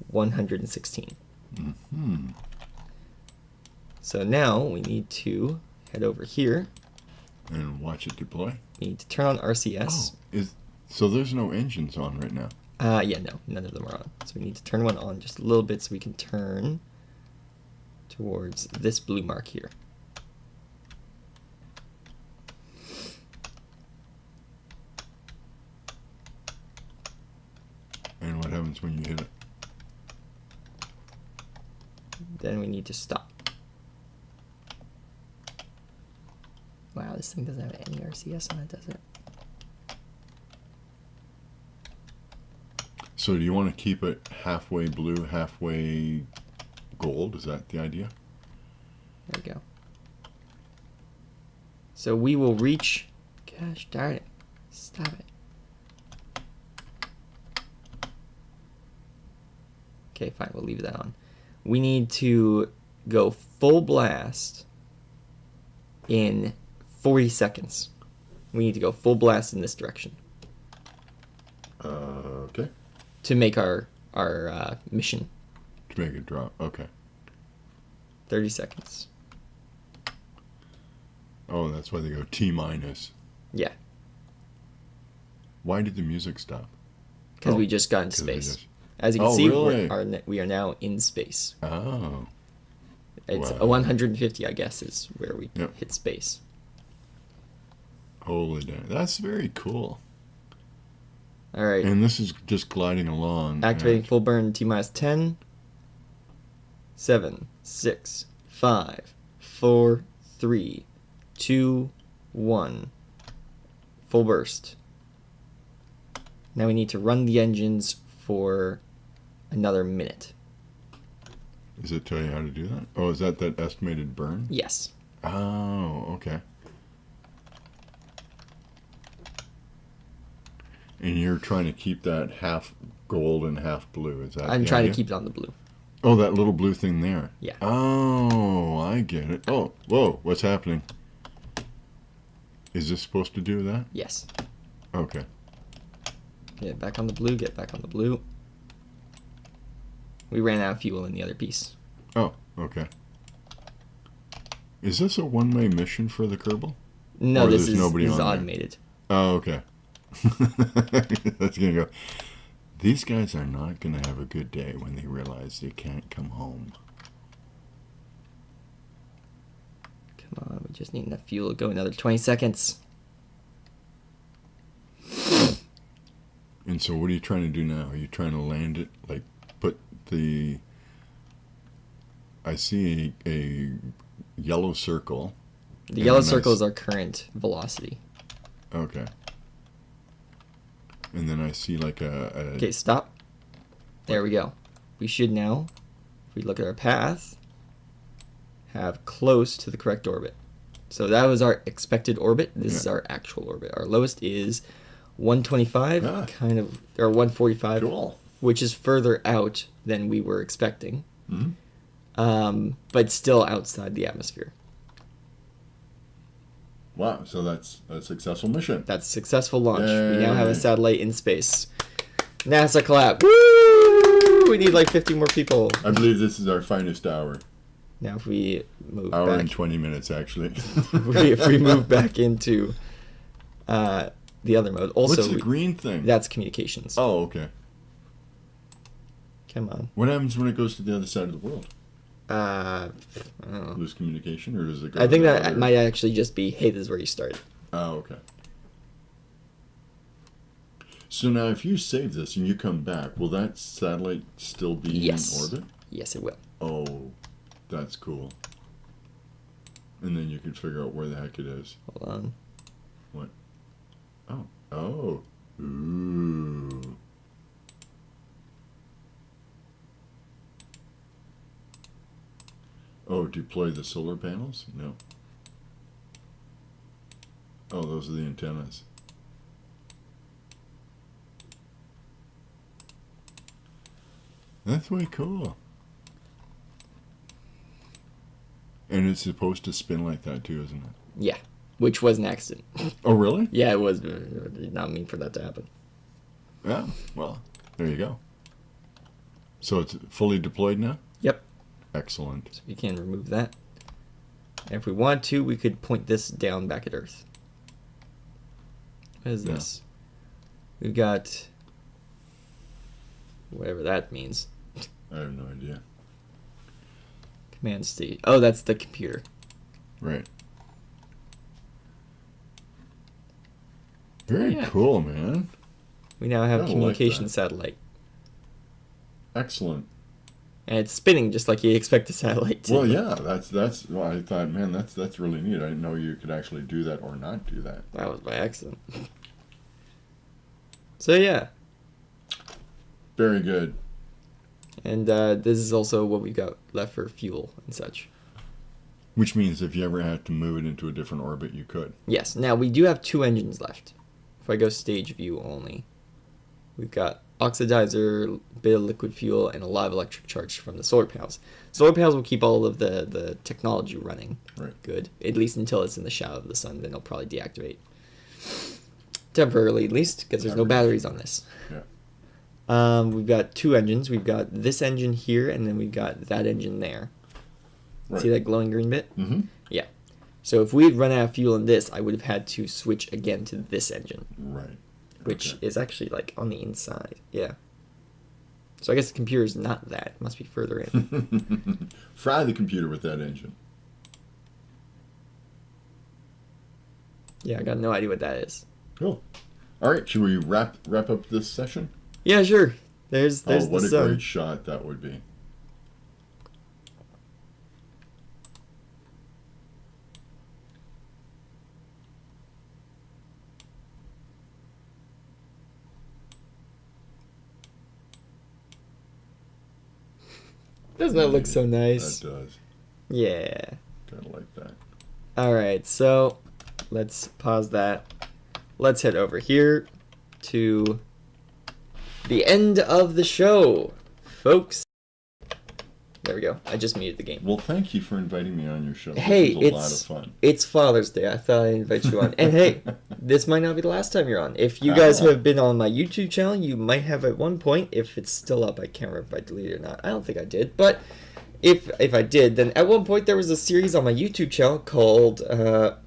116.
Hmm.
So now we need to head over here.
And watch it deploy.
We need to turn on RCS.
Oh, so there's no engines on right now.
Yeah, no, none of them are on. So we need to turn one on just a little bit so we can turn towards this blue mark here.
And what happens when you hit it?
Then we need to stop. Wow, this thing doesn't have any RCS on it, does it?
So do you want to keep it halfway blue, halfway gold? Is that the idea?
There we go. So we will reach... Gosh darn it. Stop it. Okay, fine. We'll leave that on. We need to go full blast in 40 seconds. We need to go full blast in this direction
Okay.
to make our mission.
To make it drop. Okay.
30 seconds.
Oh, that's why they go T minus.
Yeah,
Why did the music stop?
because
Oh,
we just got into
'cause we
space.
just-
As you can
Oh,
see,
really?
we are now in space.
Oh.
It's
Wow.
a 150, I guess, is where we
Yep.
hit space.
Holy damn. That's very cool.
All right.
And this is just gliding along.
Activating
and-
full burn T minus 10, 7, 6, 5, 4, 3, 2, 1. Full burst. Now we need to run the engines for another minute.
Does it tell you how to do that? Oh, is that estimated burn?
Yes.
Oh, okay. And you're trying to keep that half gold and half blue. Is that
I'm
the
trying
idea?
to keep it on the blue.
Oh, that little blue thing there.
Yeah.
Oh, I get it. Oh, whoa, what's happening? Is this supposed to do that?
Yes.
Okay.
Get back on the blue, get back on the blue. We ran out of fuel in the other piece.
Oh, okay. Is this a one-way mission for the Kerbal?
No,
Or
this
there's
is,
nobody
this is
on there?
automated.
Oh, okay. That's gonna go. These guys are not gonna have a good day when they realize they can't come home.
Come on, we just need enough fuel to go another 20 seconds.
And so, what are you trying to do now? Are you trying to land it? Like, put the. I see a yellow circle.
The yellow
And then
circle is our current velocity.
Okay. And then I see like a
Okay, stop. There we go. We should now, if we look at our path, have close to the correct orbit. So that was our expected orbit. This is
Yeah.
our actual orbit. Our lowest is 125,
Ah.
kind of, or 145,
Cool.
which is further out than we were expecting,
Mhm.
but still outside the atmosphere.
Wow, so that's a successful mission.
That's a successful launch. We now have a
Yay.
satellite in space. NASA clap. Woo! We need like 50 more people.
I believe this is our finest hour.
Now if we move
Hour
back,
and 20 minutes, actually.
if we move back into the other mode. Also,
What's the green thing?
that's communications.
Oh, okay.
Come on.
What happens when it goes to the other side of the world?
I don't know.
Lose communication, or does it go?
I think
to the
that
other-
might actually just be, hey, this is where you started.
Oh, okay. So now, if you save this and you come back, will that satellite still be
Yes.
in orbit?
Yes, it will.
Oh, that's cool. And then you can figure out where the heck it is.
Hold on.
What? Oh. Oh. Ooh. Oh, deploy the solar panels? No. Oh, those are the antennas. That's way cool. And it's supposed to spin like that too, isn't it?
Yeah, which was an accident.
Oh, really?
Yeah, it was. Did not mean for that to happen.
Yeah. Well, there you go. So it's fully deployed now?
Yep.
Excellent.
So we can remove that. And if we want to, we could point this down back at Earth. What is
Yeah.
this? We've got whatever that means.
I have no idea.
Command state. Oh, that's the computer.
Right. Very
Yeah.
cool, man.
We now have
I like
communication
that.
satellite.
Excellent.
And it's spinning just like you expect a satellite to.
Well, yeah, that's. Well, I thought, man, that's really neat. I didn't know you could actually do that or not do that.
That was by accident. So yeah,
Very good.
and this is also what we've got left for fuel and such.
Which means if you ever had to move it into a different orbit, you could.
Yes, now we do have 2 engines left. If I go stage view only, we've got oxidizer, bit of liquid fuel, and a lot of electric charge from the solar panels. Solar panels will keep all of the technology running.
Right.
Good. At least until it's in the shadow of the sun, then it'll probably deactivate. Temporarily, at least, because there's no batteries on this.
Yeah.
We've got 2 engines. We've got this engine here, and then we've got that engine there.
Right.
See that glowing green bit?
Mm-hmm.
Yeah. So if we had run out of fuel in this, I would have had to switch again to this engine.
Right.
Which
Okay.
is actually like on the inside. Yeah. So I guess the computer is not that. It must be further in.
Fry the computer with that engine.
Yeah, I got no idea what that is.
Cool. All right, should we wrap up this session?
Yeah, sure. There's
Oh,
the
what a
sun.
great shot that would be.
Doesn't that look so nice?
That does.
Yeah.
Kind of like that.
All right, so let's pause that. Let's head over here to the end of the show, folks. There we go. I just muted the game.
Well, thank you for inviting me on your show.
Hey,
this was a lot of fun.
it's Father's Day. I thought I'd invite you on. And hey, this might not be the last time you're on. If you guys have been on my YouTube channel, you might have at one point. If it's still up, I can't remember if I deleted it or not. I don't think I did. But if I did, then at one point there was a series on my YouTube channel called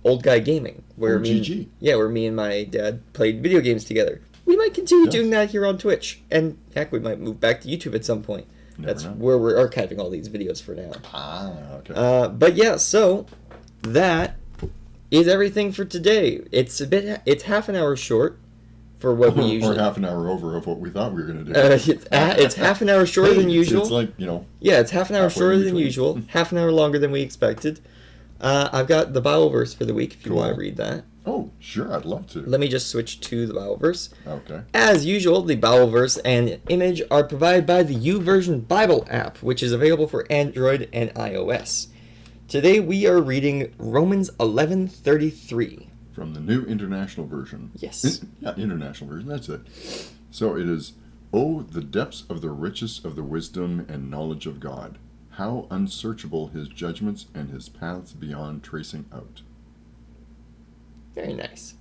Old Guy Gaming. Where
OGG.
where me and my dad played video games together. We might continue
Yes.
doing that here on Twitch. And heck, we might move back to YouTube at some point.
Never
That's
know.
where we're archiving all these videos for now.
Ah, okay.
But yeah, so that is everything for today. It's half an hour short for what we usually.
Or half an hour over of what we thought we were going to do.
It's half an hour shorter than usual.
It's like,
Yeah, it's half an hour
halfway
shorter
in
than
between.
usual. Half an hour longer than we expected. I've got the Bible verse for the week if you
Cool.
want to read that.
Oh, sure, I'd love to.
Let me just switch to the Bible verse.
Okay.
As usual, the Bible verse and image are provided by the YouVersion Bible app, which is available for Android and iOS. Today we are reading Romans 11:33.
From the New International Version.
Yes.
Yeah, International Version, that's it. So it is, "Oh, the depths of the riches of the wisdom and knowledge of God. How unsearchable his judgments and his paths beyond tracing out."
Very nice.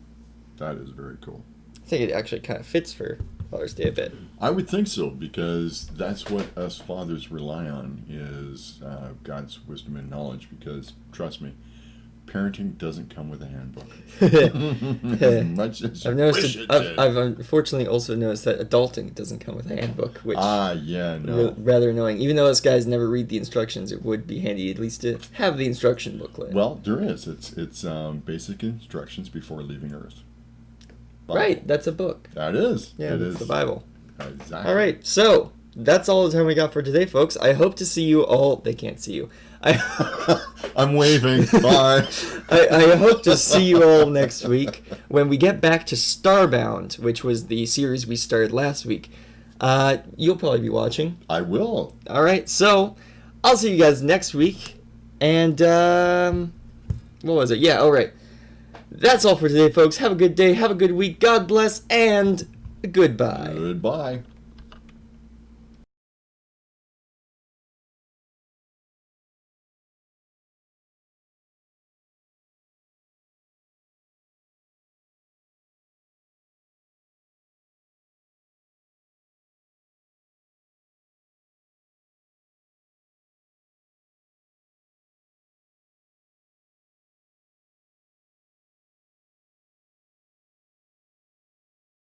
That is very cool.
I think it actually kind of fits for Father's Day a bit.
I would think so, because that's what us fathers rely on, is God's wisdom and knowledge, because, trust me, parenting doesn't come with a handbook. Much as you
I've
wish
noticed.
it
I've
did.
unfortunately also noticed that adulting doesn't come with a handbook, which
Yeah, no.
rather annoying. Even though us guys never read the instructions, it would be handy at least to have the instruction booklet.
Well, there is. It's basic instructions before leaving Earth. Bible.
Right, that's a book.
That is.
Yeah,
it
that's
is.
the Bible.
Exactly.
All right, so that's all the time we got for today, folks. I hope to see you all. They can't see you.
I'm waving. Bye.
I hope to see you all next week when we get back to Starbound, which was the series we started last week. You'll probably be watching.
I will.
All right, so I'll see you guys next week. And what was it? Yeah, all right. That's all for today, folks. Have a good day. Have a good week. God bless, and goodbye.
Goodbye.